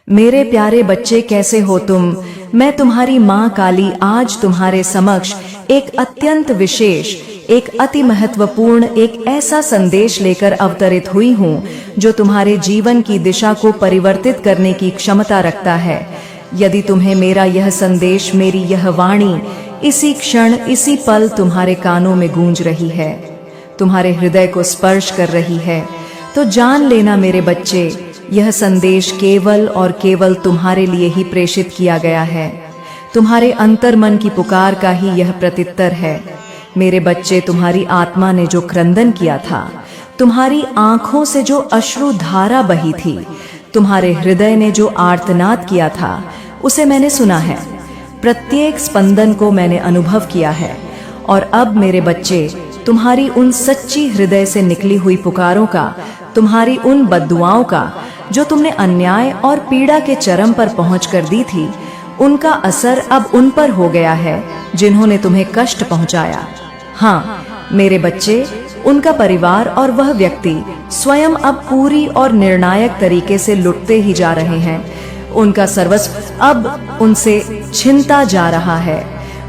मेरे प्यारे बच्चे, कैसे हो तुम? मैं तुम्हारी माँ काली आज तुम्हारे समक्ष एक अत्यंत विशेष, एक अति महत्वपूर्ण, एक ऐसा संदेश लेकर अवतरित हुई हूँ जो तुम्हारे जीवन की दिशा को परिवर्तित करने की क्षमता रखता है। यदि तुम्हें मेरा यह संदेश, मेरी यह वाणी इसी क्षण, इसी पल तुम्हारे कानों में गूंज रही है, तुम्हारे हृदय को स्पर्श कर रही है, तो जान लेना मेरे बच्चे, यह संदेश केवल और केवल तुम्हारे लिए ही प्रेषित किया गया है। तुम्हारे अंतर्मन की पुकार का ही यह प्रत्युत्तर है। मेरे बच्चे, तुम्हारी आत्मा ने जो क्रंदन किया था, तुम्हारी आंखों से जो अश्रु धारा बही थी, तुम्हारे हृदय ने जो आर्तनाद किया था, उसे मैंने सुना है। प्रत्येक स्पंदन को मैंने अनुभव किया है। और अब मेरे बच्चे, तुम्हारी उन सच्ची हृदय से निकली हुई पुकारों का, तुम्हारी उन बद्दुआओं का जो तुमने अन्याय और पीड़ा के चरम पर पहुंच कर दी थी, उनका असर अब उन पर हो गया है जिन्होंने तुम्हें कष्ट पहुंचाया। हाँ मेरे बच्चे, उनका परिवार और वह व्यक्ति स्वयं अब पूरी और निर्णायक तरीके से लुटते ही जा रहे हैं। उनका सर्वस्व अब उनसे छिनता जा रहा है।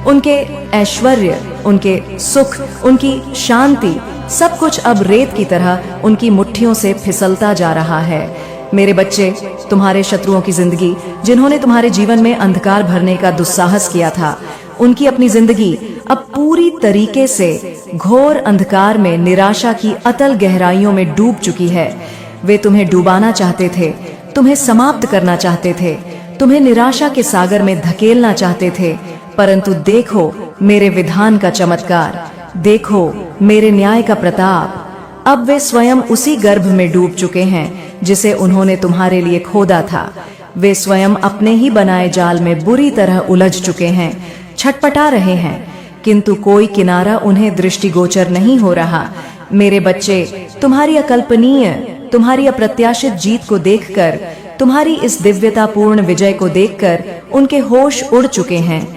उनके ऐश्वर्य, उनके सुख, उनकी शांति, सब कुछ अब रेत की तरह उनकी मुट्ठियों से फिसलता जा रहा है। मेरे बच्चे, तुम्हारे शत्रुओं की जिंदगी, जिन्होंने तुम्हारे जीवन में अंधकार भरने का दुस्साहस किया था, उनकी अपनी जिंदगी अब पूरी तरीके से घोर अंधकार में, निराशा की अतल गहराइयों में डूब चुकी है। वे तुम्हें डुबाना चाहते थे, तुम्हें समाप्त करना चाहते थे, तुम्हें निराशा के सागर में धकेलना चाहते थे, परंतु देखो मेरे विधान का चमत्कार, देखो मेरे न्याय का प्रताप। अब वे स्वयं उसी गर्भ में डूब चुके हैं जिसे उन्होंने तुम्हारे लिए खोदा था। वे स्वयं अपने ही बनाए जाल में बुरी तरह उलझ चुके हैं, छटपटा रहे हैं, किंतु कोई किनारा उन्हें दृष्टिगोचर नहीं हो रहा। मेरे बच्चे, तुम्हारी अकल्पनीय, तुम्हारी अप्रत्याशित जीत को देखकर, तुम्हारी इस दिव्यतापूर्ण विजय को देखकर उनके होश उड़ चुके हैं,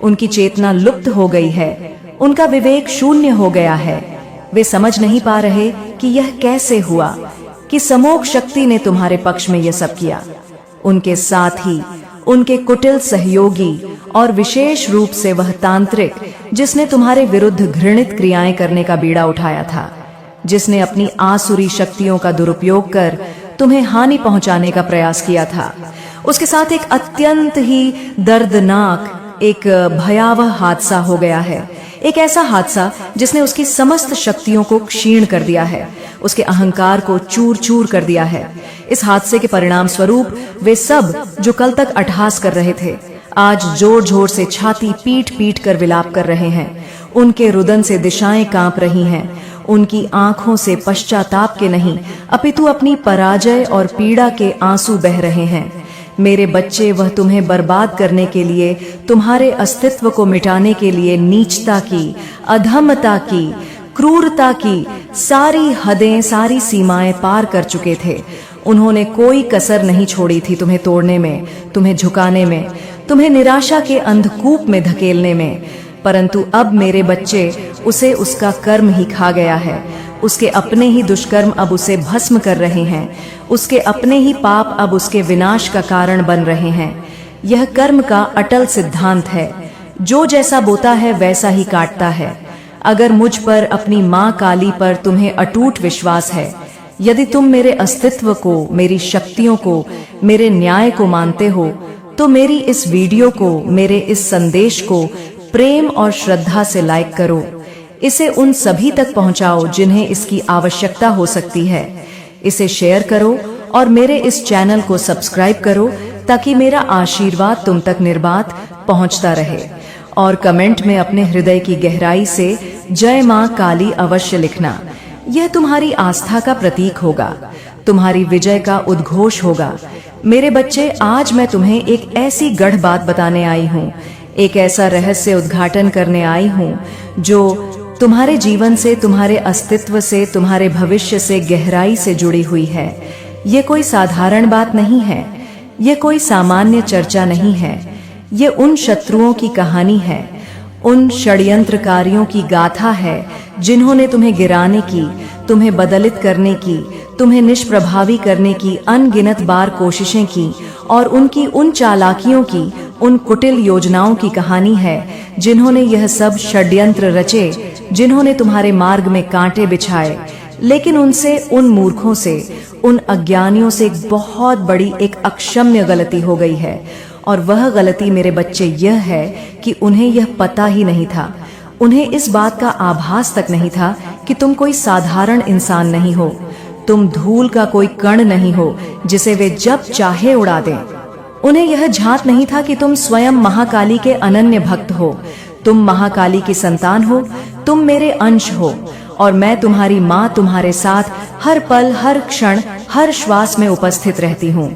उनकी चेतना लुप्त हो गई है, उनका विवेक शून्य हो गया है। वे समझ नहीं पा रहे कि यह कैसे हुआ, कि समोग शक्ति ने तुम्हारे पक्ष में यह सब किया। उनके साथ ही उनके कुटिल सहयोगी और विशेष रूप से वह तांत्रिक, जिसने तुम्हारे विरुद्ध घृणित क्रियाएं करने का बीड़ा उठाया था, जिसने अपनी आसुरी शक्तियों का दुरुपयोग कर तुम्हें हानि पहुंचाने का प्रयास किया था, उसके साथ एक अत्यंत ही दर्दनाक, एक भयावह हादसा हो गया है। एक ऐसा हादसा जिसने उसकी समस्त शक्तियों को क्षीण कर दिया है, उसके अहंकार को चूर चूर कर दिया है। इस हादसे के परिणाम स्वरूप वे सब जो कल तक अट्टहास कर रहे थे, आज जोर जोर से छाती पीट पीट कर विलाप कर रहे हैं। उनके रुदन से दिशाएं कांप रही हैं। उनकी आंखों से पश्चाताप के नहीं, अपितु अपनी पराजय और पीड़ा के आंसू बह रहे हैं। मेरे बच्चे, वह तुम्हें बर्बाद करने के लिए, तुम्हारे अस्तित्व को मिटाने के लिए नीचता की, अधमता की, क्रूरता की सारी हदें, सारी सीमाएं पार कर चुके थे। उन्होंने कोई कसर नहीं छोड़ी थी तुम्हें तोड़ने में, तुम्हें झुकाने में, तुम्हें निराशा के अंधकूप में धकेलने में। परंतु अब मेरे बच्चे, उसे उसका कर्म ही खा गया है। उसके अपने ही दुष्कर्म अब उसे भस्म कर रहे हैं। उसके अपने ही पाप अब उसके विनाश का कारण बन रहे हैं। यह कर्म का अटल सिद्धांत है, जो जैसा बोता है वैसा ही काटता है। अगर मुझ पर, अपनी माँ काली पर तुम्हें अटूट विश्वास है, यदि तुम मेरे अस्तित्व को, मेरी शक्तियों को, मेरे न्याय को मानते हो, तो मेरी इस वीडियो को, मेरे इस संदेश को प्रेम और श्रद्धा से लाइक करो। इसे उन सभी तक पहुंचाओ जिन्हें इसकी आवश्यकता हो सकती है। इसे शेयर करो और मेरे इस चैनल को सब्सक्राइब करो, ताकि मेरा आशीर्वाद तुम तक निर्बाध पहुंचता रहे। और कमेंट में अपने हृदय की गहराई से जय मां काली अवश्य लिखना। यह तुम्हारी आस्था का प्रतीक होगा, तुम्हारी विजय का उद्घोष होगा। मेरे बच्चे, आज मैं तुम्हें एक ऐसी गढ़ बात बताने आई हूँ, एक ऐसा रहस्य उद्घाटन करने आई हूँ जो तुम्हारे जीवन से, तुम्हारे अस्तित्व से, तुम्हारे भविष्य से गहराई से जुड़ी हुई है। ये कोई साधारण बात नहीं है, ये कोई सामान्य चर्चा नहीं है। ये उन शत्रुओं की कहानी है, उन षड्यंत्रकारियों की गाथा है जिन्होंने तुम्हें गिराने की, तुम्हें बदलित करने की, तुम्हें निष्प्रभावी करने की अनगिनत बार कोशिशें की, और उनकी उन चालाकियों की, उन कुटिल योजनाओं की कहानी है, जिन्होंने यह सब षड्यंत्र रचे, जिन्होंने तुम्हारे मार्ग में कांटे बिछाए। लेकिन उनसे, उन मूर्खों से, उन अज्ञानियों से एक बहुत बड़ी, एक अक्षम्य गलती हो गई है। और वह गलती मेरे बच्चे यह है कि उन्हें यह पता ही नहीं था, उन्हें इस बात का आभास तक नहीं था कि तुम कोई साधारण इंसान नहीं हो, तुम धूल का कोई कण नहीं हो जिसे वे जब चाहे उड़ा दें। उन्हें यह झांक नहीं था कि तुम स्वयं महाकाली के अनन्य भक्त हो, तुम महाकाली की संतान हो, तुम मेरे अंश हो, और मैं तुम्हारी माँ तुम्हारे साथ हर पल, हर क्षण, हर श्वास में उपस्थित रहती हूँ।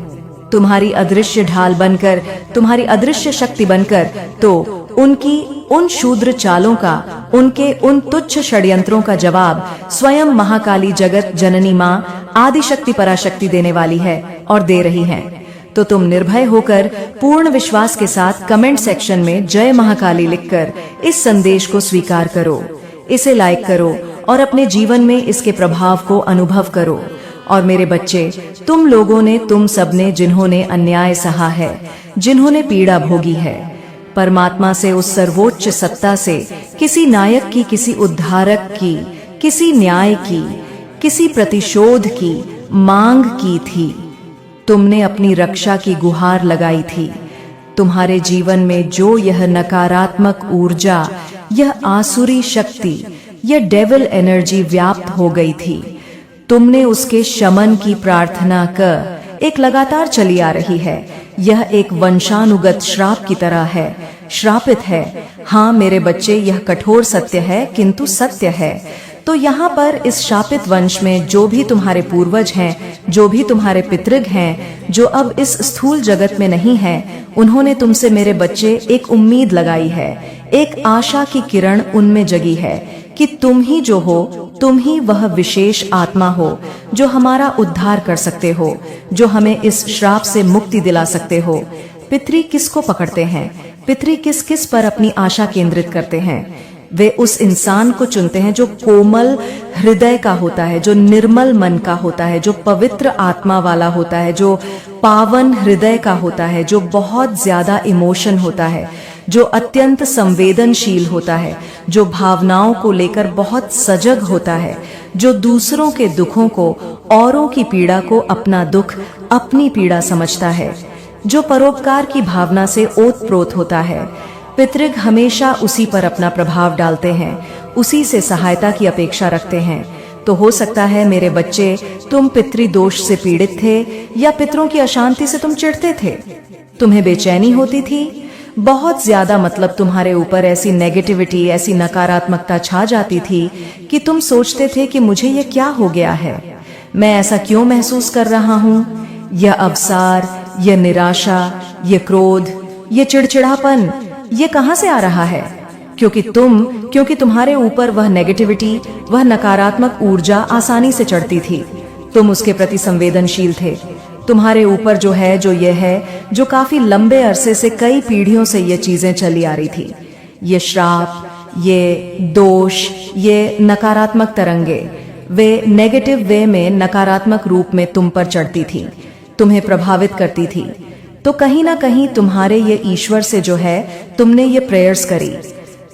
तुम्हारी अदृश्य ढाल बनकर, तुम्हारी अदृश्य शक्ति बनकर, तो उनकी उन शूद्र चालों का, उनके उन तुच्छ षड्यंत्रों का जवाब स्वयं महाकाली जगत जननी माँ आदिशक्ति पराशक्ति देने वाली है और दे रही है। तो तुम निर्भय होकर पूर्ण विश्वास के साथ कमेंट सेक्शन में जय महाकाली लिखकर इस संदेश को स्वीकार करो, इसे लाइक करो और अपने जीवन में इसके प्रभाव को अनुभव करो। और मेरे बच्चे, तुम लोगों ने, तुम सबने, जिन्होंने अन्याय सहा है, जिन्होंने पीड़ा भोगी है, परमात्मा से, उस सर्वोच्च सत्ता से, किसी नायक की, किसी उद्धारक की, किसी न्याय की, किसी प्रतिशोध की मांग की थी। तुमने अपनी रक्षा की गुहार लगाई थी। तुम्हारे जीवन में जो यह नकारात्मक ऊर्जा, यह आसुरी शक्ति, यह डेविल एनर्जी व्याप्त हो गई थी, तुमने उसके शमन की प्रार्थना कर एक लगातार चली आ रही है। यह एक वंशानुगत श्राप की तरह है, श्रापित है। हाँ मेरे बच्चे, यह कठोर सत्य है, किंतु सत्य है। तो यहाँ पर इस शापित वंश में जो भी तुम्हारे पूर्वज हैं, जो भी तुम्हारे पितृग हैं, जो अब इस स्थूल जगत में नहीं हैं, उन्होंने तुमसे मेरे बच्चे एक उम्मीद लगाई है, एक आशा की किरण उनमें जगी है कि तुम ही जो हो, तुम ही वह विशेष आत्मा हो जो हमारा उद्धार कर सकते हो, जो हमें इस श्राप से मुक्ति दिला सकते हो। पितृ किसको पकड़ते हैं? पितृ किस किस पर अपनी आशा केंद्रित करते हैं? वे उस इंसान को चुनते हैं जो कोमल हृदय का होता है, जो निर्मल मन का होता है, जो पवित्र आत्मा वाला होता है, जो पावन हृदय का होता है, जो बहुत ज्यादा इमोशन होता है, जो अत्यंत संवेदनशील होता है, जो भावनाओं को लेकर बहुत सजग होता है, जो दूसरों के दुखों को, औरों की पीड़ा को अपना दुख, अपनी पीड़ा समझता है, जो परोपकार की भावना से ओतप्रोत होता है। पितृग हमेशा उसी पर अपना प्रभाव डालते हैं, उसी से सहायता की अपेक्षा रखते हैं। तो हो सकता है मेरे बच्चे, तुम पितृदोष से पीड़ित थे, या पितरों की अशांति से तुम चिढ़ते थे, तुम्हें बेचैनी होती थी, बहुत ज्यादा, मतलब तुम्हारे ऊपर ऐसी नेगेटिविटी, ऐसी नकारात्मकता छा जाती थी कि तुम सोचते थे कि मुझे ये क्या हो गया है, मैं ऐसा क्यों महसूस कर रहा हूँ। यह अवसार, यह निराशा, यह क्रोध, यह चिड़चिड़ापन, ये कहाँ से आ रहा है? क्योंकि तुम्हारे ऊपर वह नेगेटिविटी, वह नकारात्मक ऊर्जा आसानी से चढ़ती थी। तुम उसके प्रति संवेदनशील थे। तुम्हारे ऊपर जो है, जो ये है, जो काफी लंबे अरसे से, कई पीढ़ियों से ये चीजें चली आ रही थी, ये श्राप, ये दोष, ये नकारात्मक तरंगे, वे नेगेटिव वे में, नकारात्मक रूप में तुम पर चढ़ती थी, तुम्हें प्रभावित करती थी। तो कहीं ना कहीं तुम्हारे ये ईश्वर से जो है, तुमने ये प्रेयर्स करी,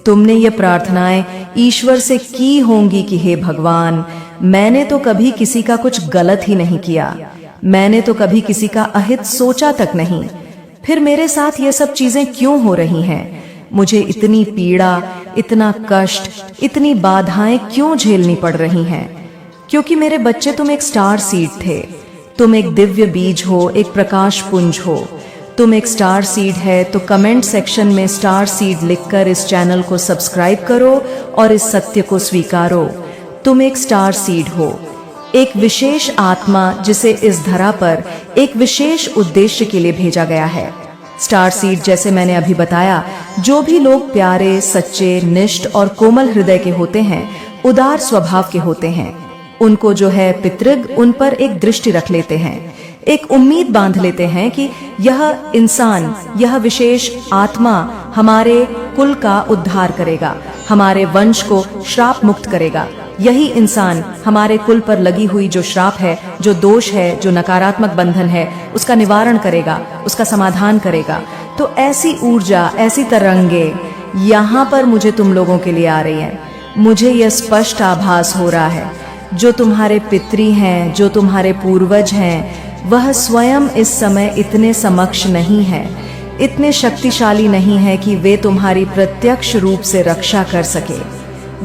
तुमने ये प्रार्थनाएं ईश्वर से की होंगी कि हे भगवान, मैंने तो कभी किसी का कुछ गलत ही नहीं किया, मैंने तो कभी किसी का अहित सोचा तक नहीं, फिर मेरे साथ ये सब चीजें क्यों हो रही हैं? मुझे इतनी पीड़ा, इतना कष्ट, इतनी बाधाएं क्यों झेलनी पड़ रही हैं? क्योंकि मेरे बच्चे, तुम एक स्टार सीड थे, तुम एक दिव्य बीज हो, एक प्रकाश पुंज हो। तुम एक स्टार सीड है, तो कमेंट सेक्शन में स्टार सीड लिखकर इस चैनल को सब्सक्राइब करो और इस सत्य को स्वीकारो। तुम एक स्टार सीड हो, एक विशेष आत्मा जिसे इस धरा पर एक विशेष उद्देश्य के लिए भेजा गया है। स्टार सीड, जैसे मैंने अभी बताया, जो भी लोग प्यारे, सच्चे, निष्ठ और कोमल हृदय के होते हैं, उदार स्वभाव के होते हैं, उनको जो है पितृग उन पर एक दृष्टि रख लेते हैं, एक उम्मीद बांध लेते हैं कि यह इंसान, यह विशेष आत्मा हमारे कुल का उद्धार करेगा, हमारे वंश को श्राप मुक्त करेगा। यही इंसान हमारे कुल पर लगी हुई जो श्राप है, जो दोष है, जो नकारात्मक बंधन है, उसका निवारण करेगा, उसका समाधान करेगा। तो ऐसी ऊर्जा, ऐसी तरंगे यहाँ पर मुझे तुम लोगों के लिए आ रही हैं। मुझे यह स्पष्ट आभास हो रहा है, जो तुम्हारे पितरी हैं, जो तुम्हारे पूर्वज हैं, वह स्वयं इस समय इतने समक्ष नहीं है, इतने शक्तिशाली नहीं है कि वे तुम्हारी प्रत्यक्ष रूप से रक्षा कर सके।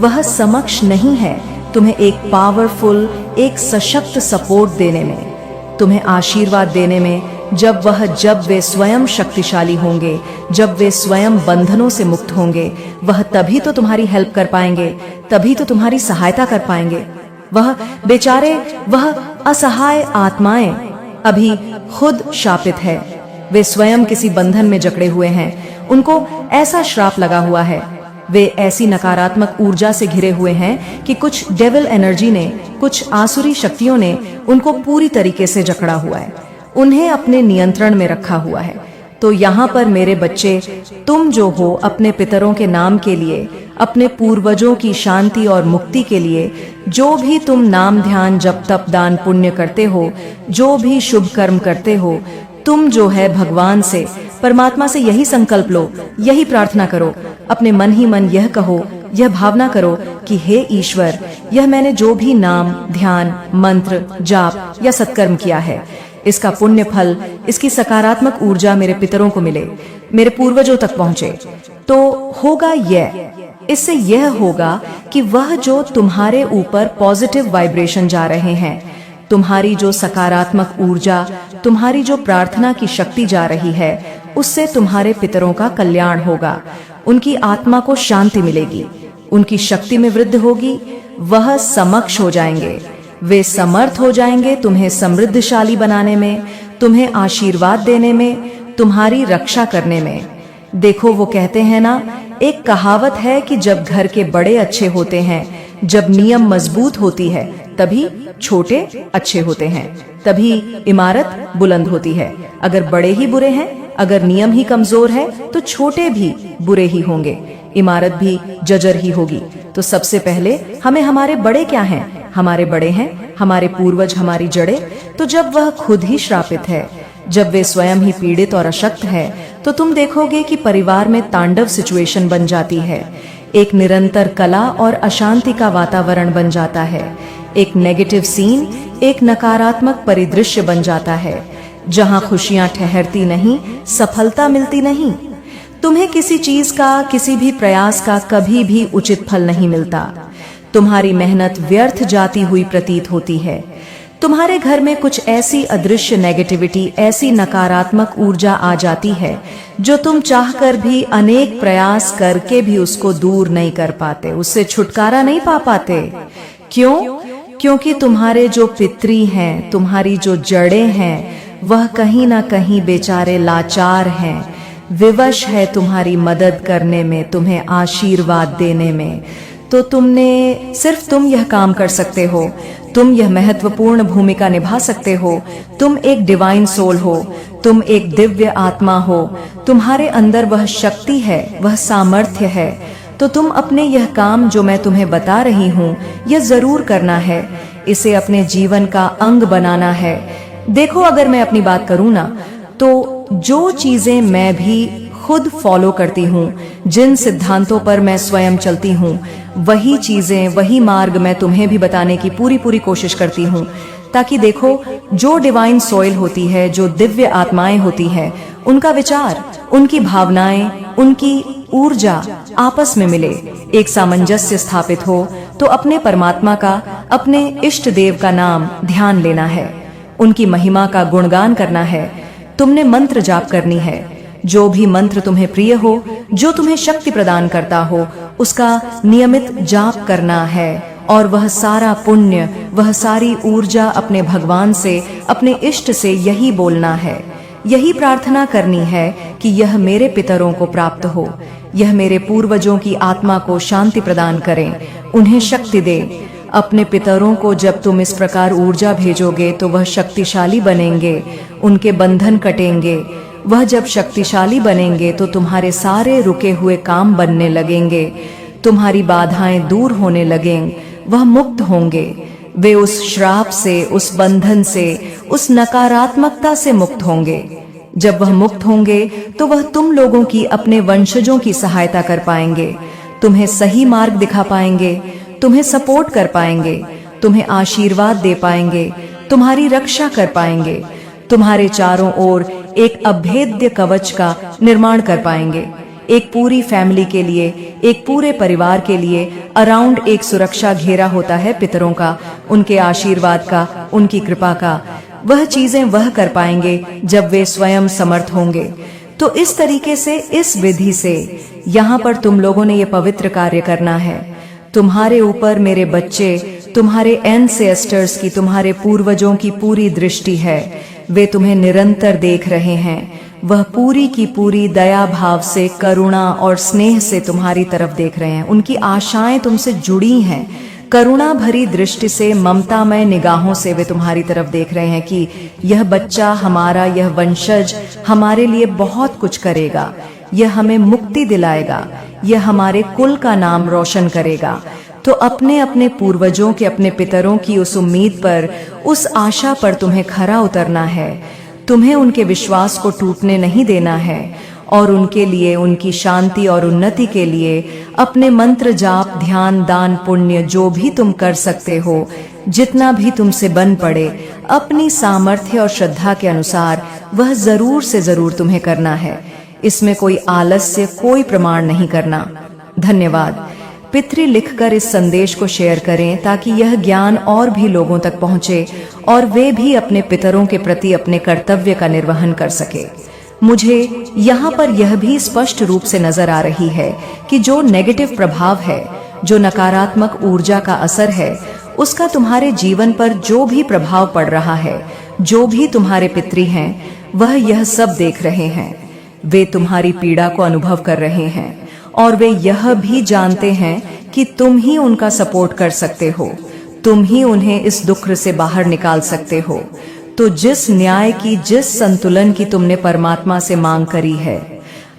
वह समक्ष नहीं है तुम्हें एक पावरफुल, एक सशक्त सपोर्ट देने में, तुम्हें आशीर्वाद देने में। जब वे स्वयं शक्तिशाली होंगे, जब वे स्वयं बंधनों से मुक्त होंगे, वह तभी तो तुम्हारी हेल्प कर पाएंगे, तभी तो तुम्हारी सहायता कर पाएंगे। वह बेचारे, वह असहाय आत्माएं अभी खुद शापित है। वे स्वयं किसी बंधन में जकड़े हुए हैं, उनको ऐसा श्राप लगा हुआ है, वे ऐसी नकारात्मक ऊर्जा से घिरे हुए हैं कि कुछ डेविल एनर्जी ने, कुछ आसुरी शक्तियों ने उनको पूरी तरीके से जकड़ा हुआ है, उन्हें अपने नियंत्रण में रखा हुआ है। तो यहाँ पर मेरे बच्चे, तुम जो हो अपने पितरों के नाम के लिए, अपने पूर्वजों की शांति और मुक्ति के लिए, जो भी तुम नाम ध्यान जप तप दान पुण्य करते हो, जो भी शुभ कर्म करते हो, तुम जो है भगवान से, परमात्मा से यही संकल्प लो, यही प्रार्थना करो, अपने मन ही मन यह कहो, यह भावना करो कि हे ईश्वर, यह मैंने जो भी नाम ध्यान मंत्र जाप या सत्कर्म किया है, इसका पुण्य फल, इसकी सकारात्मक ऊर्जा मेरे पितरों को मिले, मेरे पूर्वजों तक पहुँचे। तो होगा इससे यह होगा कि वह जो तुम्हारे ऊपर पॉजिटिव वाइब्रेशन जा रहे हैं, तुम्हारी जो सकारात्मक ऊर्जा, तुम्हारी जो प्रार्थना की शक्ति जा रही है, उससे तुम्हारे पितरों का कल्याण होगा, उनकी आत्मा को शांति मिलेगी, उनकी शक्ति में वृद्धि होगी, वह समक्ष हो जाएंगे, वे समर्थ हो जाएंगे तुम्हें समृद्धशाली बनाने में, तुम्हें आशीर्वाद देने में, तुम्हारी रक्षा करने में। देखो, वो कहते हैं ना, एक कहावत है कि जब घर के बड़े अच्छे होते हैं, जब नियम मजबूत होती है, तभी छोटे अच्छे होते हैं, तभी इमारत बुलंद होती है। अगर बड़े ही बुरे हैं, अगर नियम ही कमजोर है, तो छोटे भी बुरे ही होंगे, इमारत भी जर्जर ही होगी। तो सबसे पहले हमें हमारे बड़े क्या हैं? हमारे बड़े हैं हमारे पूर्वज, हमारी जड़ें। तो जब वह खुद ही श्रापित है, जब वे स्वयं ही पीड़ित और अशक्त है, तो तुम देखोगे कि परिवार में तांडव सिचुएशन बन जाती है, एक निरंतर कला और अशांति का वातावरण बन जाता है, एक नेगेटिव सीन, एक नकारात्मक परिदृश्य बन जाता है, जहां खुशियां ठहरती नहीं, सफलता मिलती नहीं। तुम्हें किसी चीज का, किसी भी प्रयास का कभी भी उचित फल नहीं मिलता, तुम्हारी मेहनत व्यर्थ जाती हुई प्रतीत होती है। तुम्हारे घर में कुछ ऐसी अदृश्य नेगेटिविटी, ऐसी नकारात्मक ऊर्जा आ जाती है, जो तुम चाहकर भी, अनेक प्रयास करके भी उसको दूर नहीं कर पाते, उससे छुटकारा नहीं पा पाते। क्यों? क्योंकि तुम्हारे जो पितरी हैं, तुम्हारी जो जड़ें हैं, वह कहीं ना कहीं बेचारे लाचार हैं, विवश है तुम्हारी मदद करने में, तुम्हें आशीर्वाद देने में। तो सिर्फ तुम यह काम कर सकते हो, तुम यह महत्वपूर्ण भूमिका निभा सकते हो। तुम एक डिवाइन सोल हो, तुम एक दिव्य आत्मा हो, तुम्हारे अंदर वह शक्ति है, वह सामर्थ्य है। तो तुम अपने यह काम जो मैं तुम्हें बता रही हूँ, यह जरूर करना है, इसे अपने जीवन का अंग बनाना है। देखो, अगर मैं अपनी बात करूँ ना, तो जो चीजें मैं भी खुद फॉलो करती हूँ, जिन सिद्धांतों पर मैं स्वयं चलती हूँ, वही चीजें, वही मार्ग मैं तुम्हें भी बताने की पूरी कोशिश करती हूँ, ताकि देखो, जो डिवाइन सोइल होती है, जो दिव्य आत्माएं होती हैं, उनका विचार, उनकी भावनाएं, उनकी ऊर्जा आपस में मिले, एक सामंजस्य स्थापित हो। तो अपने परमात्मा का, अपने इष्ट देव का नाम ध्यान लेना है, उनकी महिमा का गुणगान करना है, तुमने मंत्र जाप करनी है। जो भी मंत्र तुम्हें प्रिय हो, जो तुम्हें शक्ति प्रदान करता हो, उसका नियमित जाप करना है, और वह सारा पुण्य, वह सारी ऊर्जा अपने भगवान से, अपने इष्ट से यही बोलना है, यही प्रार्थना करनी है कि यह मेरे पितरों को प्राप्त हो, यह मेरे पूर्वजों की आत्मा को शांति प्रदान करें, उन्हें शक्ति दे। अपने पितरों को जब तुम इस प्रकार ऊर्जा भेजोगे, तो वह शक्तिशाली बनेंगे, उनके बंधन कटेंगे। वह जब शक्तिशाली बनेंगे, तो तुम्हारे सारे रुके हुए काम बनने लगेंगे, तुम्हारी बाधाएं दूर होने लगें, वह मुक्त होंगे। वे उस श्राप से, उस बंधन से, उस नकारात्मकता से मुक्त होंगे। जब वह मुक्त होंगे तो वह तुम लोगों की, अपने वंशजों की सहायता कर पाएंगे, तुम्हें सही मार्ग दिखा पाएंगे, तुम्हें सपोर्ट कर पाएंगे, तुम्हें आशीर्वाद दे पाएंगे, तुम्हारी रक्षा कर पाएंगे, तुम्हारे चारों ओर एक अभेद्य कवच का निर्माण कर पाएंगे। एक पूरी फैमिली के लिए, एक पूरे परिवार के लिए अराउंड एक सुरक्षा घेरा होता है पितरों का, उनके आशीर्वाद का, उनकी कृपा का। वह चीजें वह कर पाएंगे जब वे स्वयं समर्थ होंगे। तो इस तरीके से, इस विधि से यहाँ पर तुम लोगों ने ये पवित्र कार्य करना है। तुम्हारे ऊपर मेरे बच्चे, तुम्हारे एंसेस्टर्स की, तुम्हारे पूर्वजों की पूरी दृष्टि है। वे तुम्हें निरंतर देख रहे हैं। वह पूरी की पूरी दया भाव से, करुणा और स्नेह से तुम्हारी तरफ देख रहे हैं। उनकी आशाएं तुमसे जुड़ी हैं। करुणा भरी दृष्टि से, ममतामय निगाहों से वे तुम्हारी तरफ देख रहे हैं कि यह बच्चा हमारा, यह वंशज हमारे लिए बहुत कुछ करेगा, यह हमें मुक्ति दिलाएगा, यह हमारे कुल का नाम रोशन करेगा। तो अपने अपने पूर्वजों के, अपने पितरों की उस उम्मीद पर, उस आशा पर तुम्हें खरा उतरना है। तुम्हें उनके विश्वास को टूटने नहीं देना है और उनके लिए, उनकी शांति और उन्नति के लिए अपने मंत्र जाप, ध्यान, दान, पुण्य जो भी तुम कर सकते हो, जितना भी तुमसे बन पड़े, अपनी सामर्थ्य और श्रद्धा के अनुसार वह जरूर से जरूर तुम्हें करना है। इसमें कोई आलस्य, कोई प्रमाण नहीं करना। धन्यवाद। पितृ लिखकर इस संदेश को शेयर करें ताकि यह ज्ञान और भी लोगों तक पहुंचे और वे भी अपने पितरों के प्रति अपने कर्तव्य का निर्वहन कर सके। मुझे यहाँ पर यह भी स्पष्ट रूप से नजर आ रही है कि जो नेगेटिव प्रभाव है, जो नकारात्मक ऊर्जा का असर है, उसका तुम्हारे जीवन पर जो भी प्रभाव पड़ रहा है, जो भी तुम्हारे पितृ हैं, वह यह सब देख रहे हैं। वे तुम्हारी पीड़ा को अनुभव कर रहे हैं और वे यह भी जानते हैं कि तुम ही उनका सपोर्ट कर सकते हो, तुम ही उन्हें इस दुख से बाहर निकाल सकते हो। तो जिस न्याय की, जिस संतुलन की तुमने परमात्मा से मांग करी है,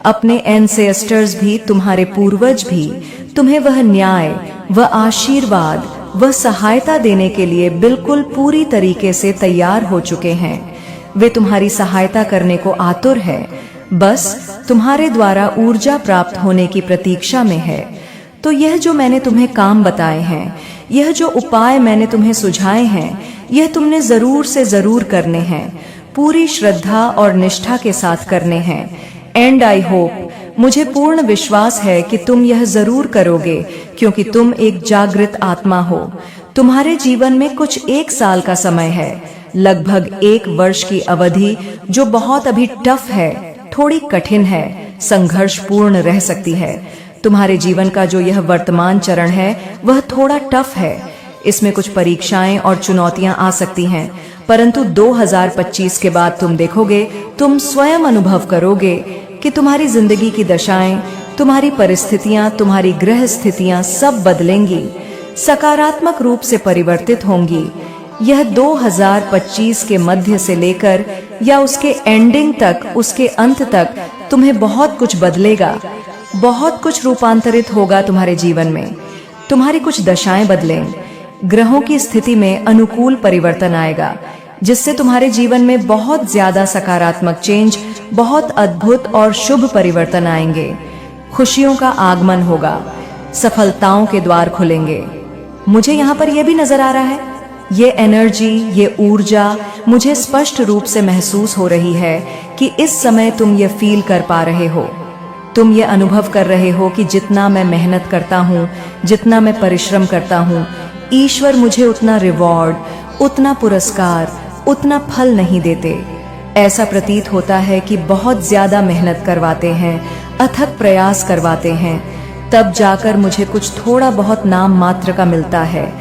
अपने एंसेस्टर्स भी, तुम्हारे पूर्वज भी तुम्हें वह न्याय, वह आशीर्वाद, वह सहायता देने के लिए बिल्कुल पूरी तरीके से तैयार हो चुके हैं। वे तुम्हारी सहायता करने को आतुर है, बस तुम्हारे द्वारा ऊर्जा प्राप्त होने की प्रतीक्षा में है। तो यह जो मैंने तुम्हें काम बताए हैं, यह जो उपाय मैंने तुम्हें सुझाए हैं, यह तुमने जरूर से जरूर करने हैं, पूरी श्रद्धा और निष्ठा के साथ करने हैं। एंड आई होप, मुझे पूर्ण विश्वास है कि तुम यह जरूर करोगे, क्योंकि तुम एक जागृत आत्मा हो। तुम्हारे जीवन में कुछ 1 साल का समय है, लगभग 1 वर्ष की अवधि, जो बहुत अभी टफ है, थोड़ी कठिन है, संघर्षपूर्ण रह सकती है। तुम्हारे जीवन का जो यह वर्तमान चरण है, वह थोड़ा टफ है। इसमें कुछ परीक्षाएं और चुनौतियां आ सकती हैं, परंतु 2025 के बाद तुम देखोगे, तुम स्वयं अनुभव करोगे कि तुम्हारी जिंदगी की दशाएं, तुम्हारी परिस्थितियां, तुम्हारी ग्रह स्थितियां सब बदलेंगी, सकारात्मक रूप से परिवर्तित होंगी। यह 2025 के मध्य से लेकर या उसके एंडिंग तक, उसके अंत तक तुम्हें बहुत कुछ बदलेगा, बहुत कुछ रूपांतरित होगा तुम्हारे जीवन में। तुम्हारी कुछ दशाएं बदलें, ग्रहों की स्थिति में अनुकूल परिवर्तन आएगा, जिससे तुम्हारे जीवन में बहुत ज्यादा सकारात्मक चेंज, बहुत अद्भुत और शुभ परिवर्तन आएंगे। खुशियों का आगमन होगा, सफलताओं के द्वार खुलेंगे। मुझे यहाँ पर यह भी नजर आ रहा है, ये एनर्जी, ये ऊर्जा मुझे स्पष्ट रूप से महसूस हो रही है कि इस समय तुम ये फील कर पा रहे हो, तुम ये अनुभव कर रहे हो कि जितना मैं मेहनत करता हूँ, जितना मैं परिश्रम करता हूँ, ईश्वर मुझे उतना रिवॉर्ड, उतना पुरस्कार, उतना फल नहीं देते। ऐसा प्रतीत होता है कि बहुत ज्यादा मेहनत करवाते हैं, अथक प्रयास करवाते हैं, तब जाकर मुझे कुछ थोड़ा बहुत नाम मात्र का मिलता है।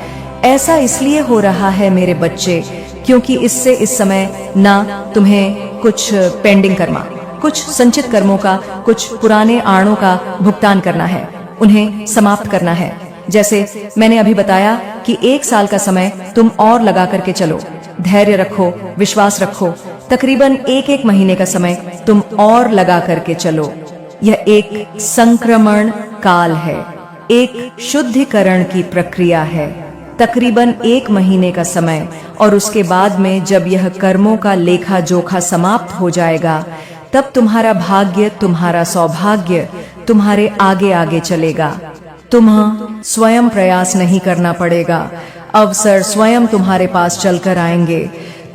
ऐसा इसलिए हो रहा है मेरे बच्चे, क्योंकि इससे इस समय ना तुम्हें कुछ पेंडिंग कर्मा, कुछ संचित कर्मों का, कुछ पुराने आणों का भुगतान करना है, उन्हें समाप्त करना है। जैसे मैंने अभी बताया कि 1 साल का समय तुम और लगा करके चलो, धैर्य रखो, विश्वास रखो। तकरीबन 1-1 महीने का समय तुम और लगा करके चलो। यह एक संक्रमण काल है, एक शुद्धिकरण की प्रक्रिया है, तकरीबन 1 महीने का समय। और उसके बाद में जब यह कर्मों का लेखा जोखा समाप्त हो जाएगा, तब तुम्हारा भाग्य, तुम्हारा सौभाग्य तुम्हारे आगे आगे चलेगा। तुम्हें स्वयं प्रयास नहीं करना पड़ेगा, अवसर स्वयं तुम्हारे पास चलकर आएंगे।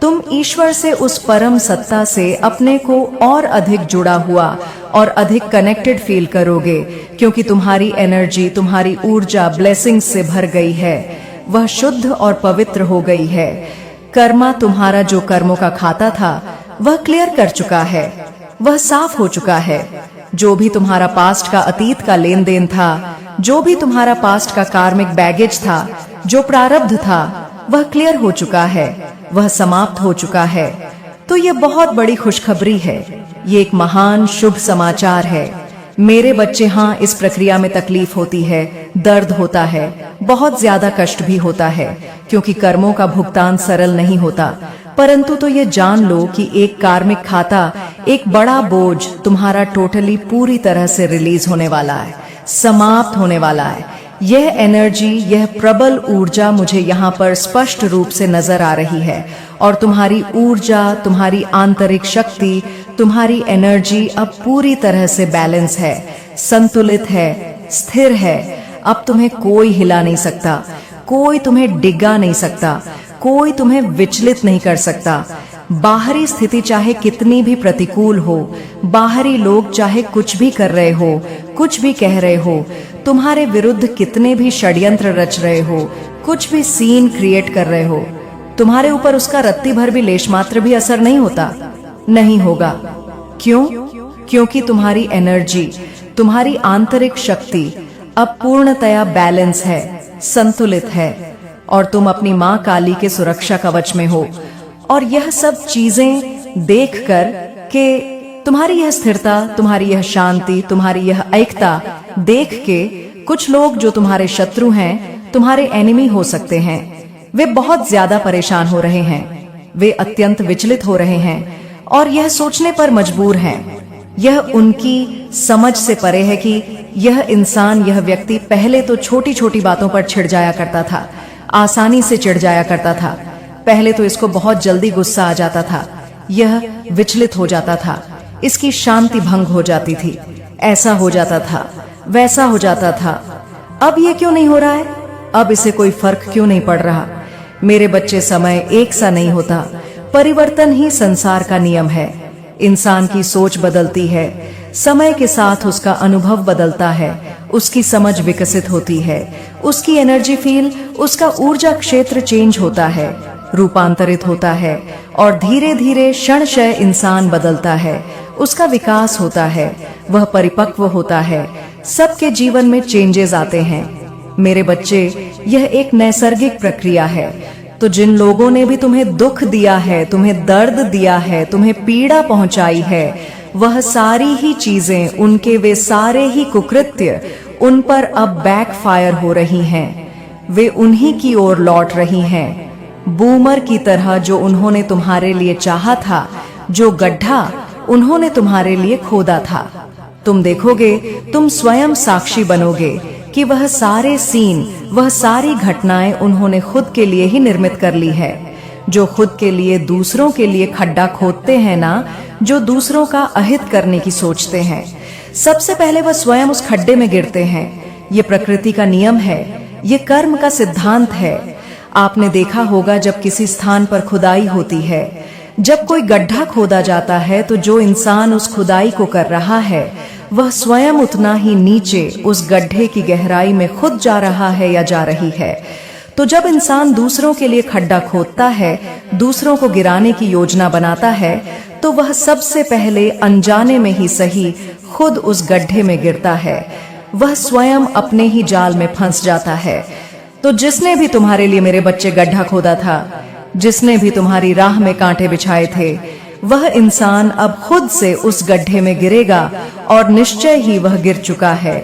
तुम ईश्वर से, उस परम सत्ता से अपने को और अधिक जुड़ा हुआ और अधिक कनेक्टेड फील करोगे, क्योंकि तुम्हारी एनर्जी, तुम्हारी ऊर्जा ब्लेसिंग्स से भर गई है, वह शुद्ध और पवित्र हो गई है। कर्मा, तुम्हारा जो कर्मों का खाता था वह क्लियर कर चुका है, वह साफ हो चुका है। जो भी तुम्हारा पास्ट का, अतीत का लेन देन था, जो भी तुम्हारा पास्ट का कार्मिक बैगेज था, जो प्रारब्ध था, वह क्लियर हो चुका है, वह समाप्त हो चुका है। तो ये बहुत बड़ी खुशखबरी है, ये एक महान शुभ समाचार है मेरे बच्चे। हाँ, इस प्रक्रिया में तकलीफ होती है, दर्द होता है, बहुत ज्यादा कष्ट भी होता है, क्योंकि कर्मों का भुगतान सरल नहीं होता। परंतु तो ये जान लो कि एक कार्मिक खाता, एक बड़ा बोझ तुम्हारा टोटली पूरी तरह से रिलीज होने वाला है, समाप्त होने वाला है। यह एनर्जी, यह प्रबल ऊर्जा मुझे यहाँ पर स्पष्ट रूप से नजर आ रही है। और तुम्हारी ऊर्जा, तुम्हारी आंतरिक शक्ति, तुम्हारी एनर्जी अब पूरी तरह से बैलेंस है, संतुलित है, स्थिर है। अब तुम्हें कोई हिला नहीं सकता, कोई तुम्हें डिगा नहीं सकता, कोई तुम्हें विचलित नहीं कर सकता। बाहरी स्थिति चाहे कितनी भी प्रतिकूल हो, बाहरी लोग चाहे कुछ भी कर रहे हो, कुछ भी कह रहे हो, तुम्हारे विरुद्ध कितने भी षड्यंत्र रच रहे हो, कुछ भी सीन क्रिएट कर रहे हो, तुम्हारे ऊपर उसका रत्ती भर भी लेश मात्र भी असर नहीं होता, नहीं होगा। क्यों? क्योंकि तुम्हारी एनर्जी, तुम्हारी आंतरिक शक्ति अब पूर्णतया बैलेंस है, संतुलित है, और तुम अपनी माँ काली के सुरक्षा कवच में हो। और यह सब चीजें देखकर के तुम्हारी यह स्थिरता, तुम्हारी यह शांति, तुम्हारी यह एकता देख के कुछ लोग जो तुम्हारे शत्रु हैं, तुम्हारे एनिमी हो सकते हैं, वे बहुत ज्यादा परेशान हो रहे हैं, वे अत्यंत विचलित हो रहे हैं और यह सोचने पर मजबूर हैं। यह उनकी समझ से परे है कि यह इंसान, यह व्यक्ति पहले तो छोटी छोटी बातों पर छिड़ जाया करता था, आसानी से चिढ़ जाया करता था। पहले तो इसको बहुत जल्दी गुस्सा आ जाता था, यह विचलित हो जाता था, इसकी शांति भंग हो जाती थी, ऐसा हो जाता था, वैसा हो जाता था। अब ये क्यों नहीं हो रहा है? अब इसे कोई फर्क क्यों नहीं पड़ रहा? मेरे बच्चे, समय एक सा नहीं होता, परिवर्तन ही संसार का नियम है। इंसान की सोच बदलती है, समय के साथ उसका अनुभव बदलता है, उसकी समझ विकसित होती है, उसकी एनर्जी फील, उसका ऊर्जा क्षेत्र चेंज होता है, रूपांतरित होता है, और धीरे धीरे क्षणशः इंसान बदलता है, उसका विकास होता है, वह परिपक्व होता है, सबके जीवन में चेंजेस आते हैं। मेरे बच्चे, यह एक नैसर्गिक प्रक्रिया है। तो जिन लोगों ने भी तुम्हें दुख दिया है, तुम्हें दर्द दिया है, तुम्हें पीड़ा पहुंचाई है, वह सारी ही चीजें, उनके वे सारे ही कुकृत्य उन पर अब बैकफायर हो रही हैं, वे उन्हीं की ओर लौट रही हैं। बूमर की तरह जो उन्होंने तुम्हारे लिए चाहा था, जो गड्ढा उन्होंने तुम्हारे लिए खोदा था, तुम देखोगे, तुम स्वयं साक्षी बनोगे कि वह सारे सीन, वह सारी घटनाएं उन्होंने खुद के लिए ही निर्मित कर ली है। जो खुद के लिए, दूसरों के लिए खड्डा खोदते हैं ना, जो दूसरों का अहित करने की सोचते हैं, सबसे पहले वह स्वयं उस खड्डे में गिरते हैं। ये प्रकृति का नियम है, ये कर्म का सिद्धांत है। आपने देखा होगा, जब किसी स्थान पर खुदाई होती है, जब कोई गड्ढा खोदा जाता है, तो जो इंसान उस खुदाई को कर रहा है, वह स्वयं उतना ही नीचे उस गड्ढे की गहराई में खुद जा रहा है या जा रही है। तो जब इंसान दूसरों के लिए खड्डा खोदता है, दूसरों को गिराने की योजना बनाता है, तो वह सबसे पहले अनजाने में ही सही खुद उस गड्ढे में गिरता है, वह स्वयं अपने ही जाल में फंस जाता है। तो जिसने भी तुम्हारे लिए, मेरे बच्चे, गड्ढा खोदा था, जिसने भी तुम्हारी राह में कांटे बिछाए थे, वह इंसान अब खुद से उस गड्ढे में गिरेगा, और निश्चय ही वह गिर चुका है।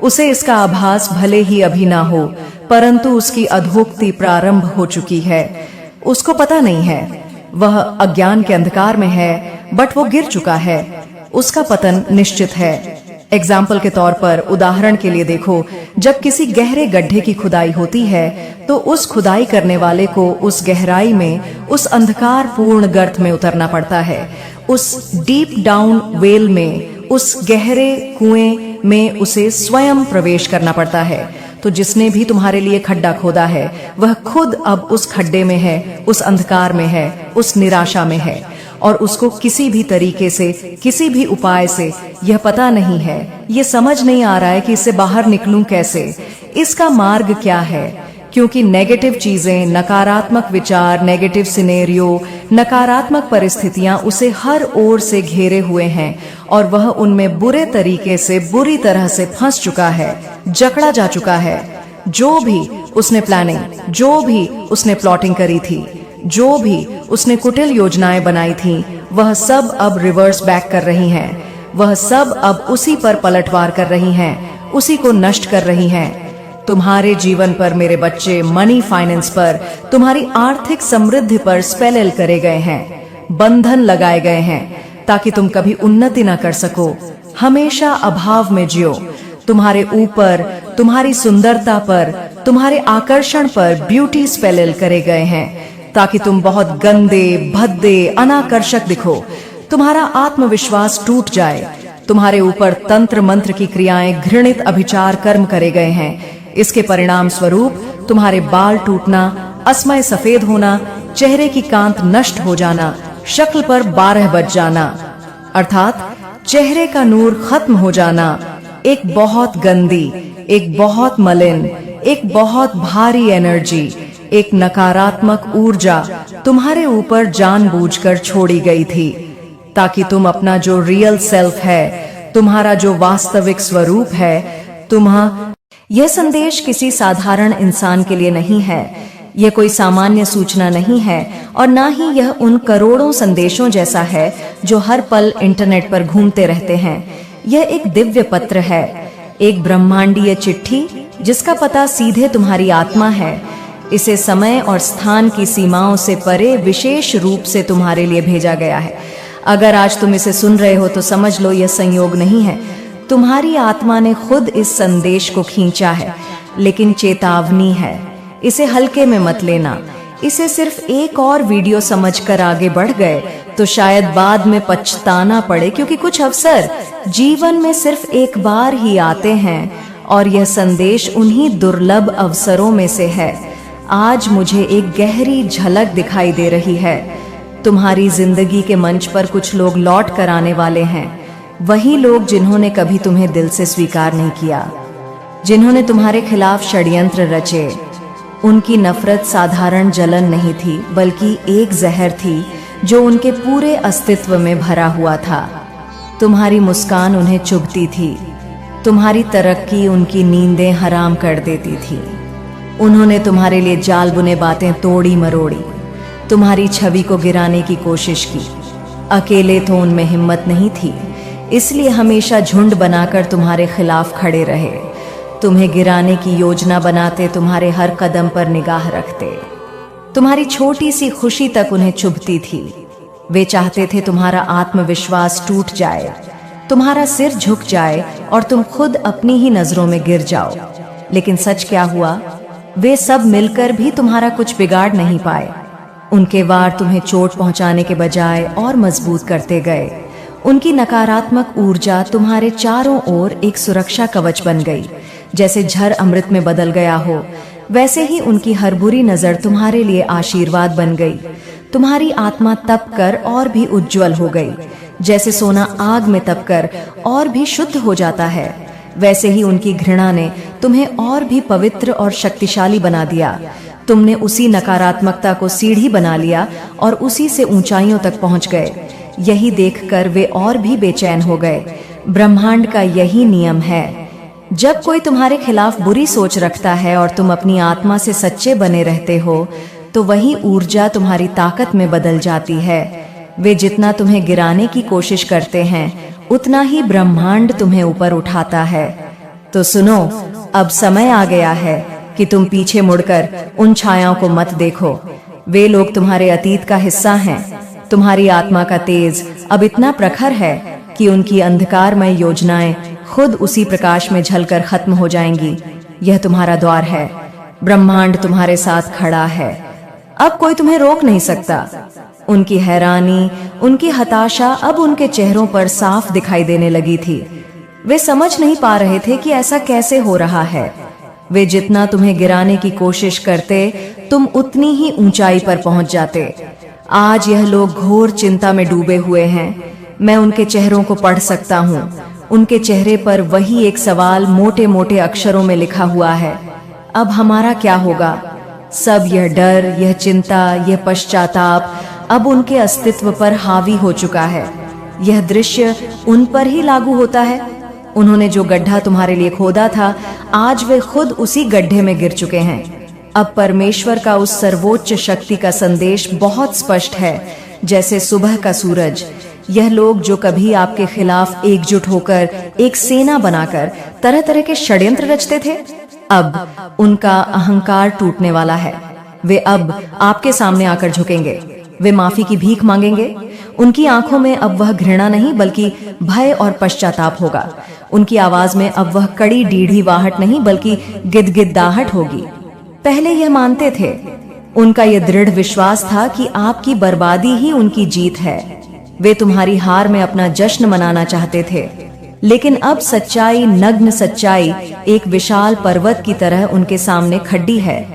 उसे इसका आभास भले ही अभी ना हो, परंतु उसकी अधोक्ति प्रारंभ हो चुकी है। उसको पता नहीं है, वह अज्ञान के अंधकार में है, बट वो गिर चुका है, उसका पतन निश्चित है। एग्जाम्पल के तौर पर, उदाहरण के लिए देखो, जब किसी गहरे गड्ढे की खुदाई होती है तो उस खुदाई करने वाले को उस गहराई में, उस अंधकार पूर्ण गर्त में उतरना पड़ता है। उस डीप डाउन वेल में, उस गहरे कुएं में उसे स्वयं प्रवेश करना पड़ता है। तो जिसने भी तुम्हारे लिए खड्डा खोदा है वह खुद अब उस खड्डे में है, उस अंधकार में है, उस निराशा में है, और उसको किसी भी तरीके से, किसी भी उपाय से यह पता नहीं है, ये समझ नहीं आ रहा है कि इससे बाहर निकलूं कैसे, इसका मार्ग क्या है। क्योंकि नेगेटिव चीजें, नकारात्मक विचार, नेगेटिव सिनेरियो, नकारात्मक परिस्थितियां उसे हर ओर से घेरे हुए हैं और वह उनमें बुरे तरीके से, बुरी तरह से फंस चुका है, जकड़ा जा चुका है। जो भी उसने प्लानिंग, जो भी उसने प्लॉटिंग करी थी, जो भी उसने कुटिल योजनाएं बनाई थी, वह सब अब रिवर्स बैक कर रही हैं। वह सब अब उसी पर पलटवार कर रही हैं, उसी को नष्ट कर रही हैं। तुम्हारे जीवन पर मेरे बच्चे, मनी फाइनेंस पर, तुम्हारी आर्थिक समृद्धि पर स्पेल करे गए हैं, बंधन लगाए गए हैं, ताकि तुम कभी उन्नति न कर सको, हमेशा अभाव में जियो। तुम्हारे ऊपर, तुम्हारी सुंदरता पर, तुम्हारे आकर्षण पर ब्यूटी स्पेल करे गए हैं, ताकि तुम बहुत गंदे, भद्दे, अनाकर्षक दिखो। तुम्हारा आत्मविश्वास टूट जाए। तुम्हारे ऊपर तंत्र मंत्र की क्रियाएं, घृणित अभिचार कर्म करे गए हैं। इसके परिणाम स्वरूप तुम्हारे बाल टूटना, असमय सफेद होना, चेहरे की कांत नष्ट हो जाना, शक्ल पर 12 बज जाना, अर्थात चेहरे का नूर खत्म हो जाना, एक बहुत गंदी, एक बहुत मलिन, एक बहुत भारी एनर्जी, एक नकारात्मक ऊर्जा तुम्हारे ऊपर जानबूझकर छोड़ी गई थी, ताकि तुम अपना जो रियल सेल्फ है, तुम्हारा जो वास्तविक स्वरूप है, यह संदेश किसी साधारण इंसान के लिए नहीं है। यह कोई सामान्य सूचना नहीं है और ना ही यह उन करोड़ों संदेशों जैसा है जो हर पल इंटरनेट पर घूमते रहते हैं। यह एक दिव्य पत्र है, एक ब्रह्मांडीय चिट्ठी जिसका पता सीधे तुम्हारी आत्मा है। इसे समय और स्थान की सीमाओं से परे विशेष रूप से तुम्हारे लिए भेजा गया है। अगर आज तुम इसे सुन रहे हो तो समझ लो यह संयोग नहीं है, तुम्हारी आत्मा ने खुद इस संदेश को खींचा है। लेकिन चेतावनी है, इसे हल्के में मत लेना। इसे सिर्फ एक और वीडियो समझकर आगे बढ़ गए तो शायद बाद में पछताना पड़े, क्योंकि कुछ अवसर जीवन में सिर्फ एक बार ही आते हैं और यह संदेश उन्हीं दुर्लभ अवसरों में से है। आज मुझे एक गहरी झलक दिखाई दे रही है। तुम्हारी जिंदगी के मंच पर कुछ लोग लौट कर आने वाले हैं, वही लोग जिन्होंने कभी तुम्हें दिल से स्वीकार नहीं किया, जिन्होंने तुम्हारे खिलाफ षड्यंत्र रचे। उनकी नफरत साधारण जलन नहीं थी, बल्कि एक जहर थी जो उनके पूरे अस्तित्व में भरा हुआ था। तुम्हारी मुस्कान उन्हें चुभती थी, तुम्हारी तरक्की उनकी नींदें हराम कर देती थी। उन्होंने तुम्हारे लिए जाल बुने बातें तोड़ी मरोड़ी, तुम्हारी छवि को गिराने की कोशिश की। अकेले तो उनमें हिम्मत नहीं थी, इसलिए हमेशा झुंड बनाकर तुम्हारे खिलाफ खड़े रहे। तुम्हें गिराने की योजना बनाते, तुम्हारे हर कदम पर निगाह रखते। तुम्हारी छोटी सी खुशी तक उन्हें चुभती थी। वे चाहते थे तुम्हारा आत्मविश्वास टूट जाए, तुम्हारा सिर झुक जाए और तुम खुद अपनी ही नजरों में गिर जाओ। लेकिन सच क्या हुआ? वे सब मिलकर भी तुम्हारा कुछ बिगाड़ नहीं पाए। उनके वार तुम्हें चोट पहुंचाने के बजाय और मजबूत करते गए। उनकी नकारात्मक ऊर्जा तुम्हारे चारों ओर एक सुरक्षा कवच बन गई। जैसे झर अमृत में बदल गया हो, वैसे ही उनकी हर बुरी नजर तुम्हारे लिए आशीर्वाद बन गई। तुम्हारी आत्मा तप कर और भी उज्जवल हो गई। जैसे सोना आग में तप कर और भी शुद्ध हो जाता है, वैसे ही उनकी घृणा ने तुम्हें और भी पवित्र और शक्तिशाली बना दिया। तुमने उसी नकारात्मकता को सीढ़ी बना लिया और उसी से ऊंचाइयों तक पहुंच गए। यही देखकर वे और भी बेचैन हो गए। ब्रह्मांड का यही नियम है, जब कोई तुम्हारे खिलाफ बुरी सोच रखता है और तुम अपनी आत्मा से सच्चे बने रहते हो, तो वही ऊर्जा तुम्हारी ताकत में बदल जाती है। वे जितना तुम्हें गिराने की कोशिश करते हैं, उतना ही ब्रह्मांड तुम्हें ऊपर उठाता है। तो सुनो, अब समय आ गया है कि तुम पीछे मुड़कर उन छायाओं को मत देखो। वे लोग तुम्हारे अतीत का हिस्सा हैं। तुम्हारी आत्मा का तेज अब इतना प्रखर है कि उनकी अंधकारमय योजनाएं खुद उसी प्रकाश में झलकर खत्म हो जाएंगी। यह तुम्हारा द्वार है, ब्रह्मांड तुम्हारे साथ खड़ा है, अब कोई तुम्हें रोक नहीं सकता। उनकी हैरानी, उनकी हताशा अब उनके चेहरों पर साफ दिखाई देने लगी थी। वे समझ नहीं पा रहे थे कि ऐसा कैसे हो रहा है। वे जितना तुम्हें गिराने की कोशिश करते, तुम उतनी ही ऊंचाई पर पहुंच जाते। आज यह लोग घोर चिंता में डूबे हुए हैं। मैं उनके चेहरों को पढ़ सकता हूँ। उनके चेहरे पर वही एक सवाल मोटे मोटे अक्षरों में लिखा हुआ है, अब हमारा क्या होगा। सब यह डर, यह चिंता, यह पश्चाताप अब उनके अस्तित्व पर हावी हो चुका है। यह दृश्य उन पर ही लागू होता है। उन्होंने जो गड्ढा तुम्हारे लिए खोदा था, आज वे खुद उसी गड्ढे में गिर चुके हैं। अब परमेश्वर का उस सर्वोच्च शक्ति का संदेश बहुत स्पष्ट है, जैसे सुबह का सूरज। यह लोग जो कभी आपके खिलाफ एकजुट होकर एक सेना बनाकर तरह तरह के षड्यंत्र रचते थे, अब उनका अहंकार टूटने वाला है। वे अब आपके सामने आकर झुकेंगे। वे माफी की भीख मांगेंगे। उनकी आंखों में अब वह घृणा नहीं बल्कि भय और पश्चाताप होगा। उनकी आवाज में अब वह कड़ी डीढ़ीवाहट नहीं बल्कि गिदगिदाहट होगी। पहले यह मानते थे, उनका यह दृढ़ विश्वास था कि आपकी बर्बादी ही उनकी जीत है। वे तुम्हारी हार में अपना जश्न मनाना चाहते थे, लेकिन अब सच्चाई, नग्न सच्चाई एक विशाल पर्वत की तरह उनके सामने खड़ी है।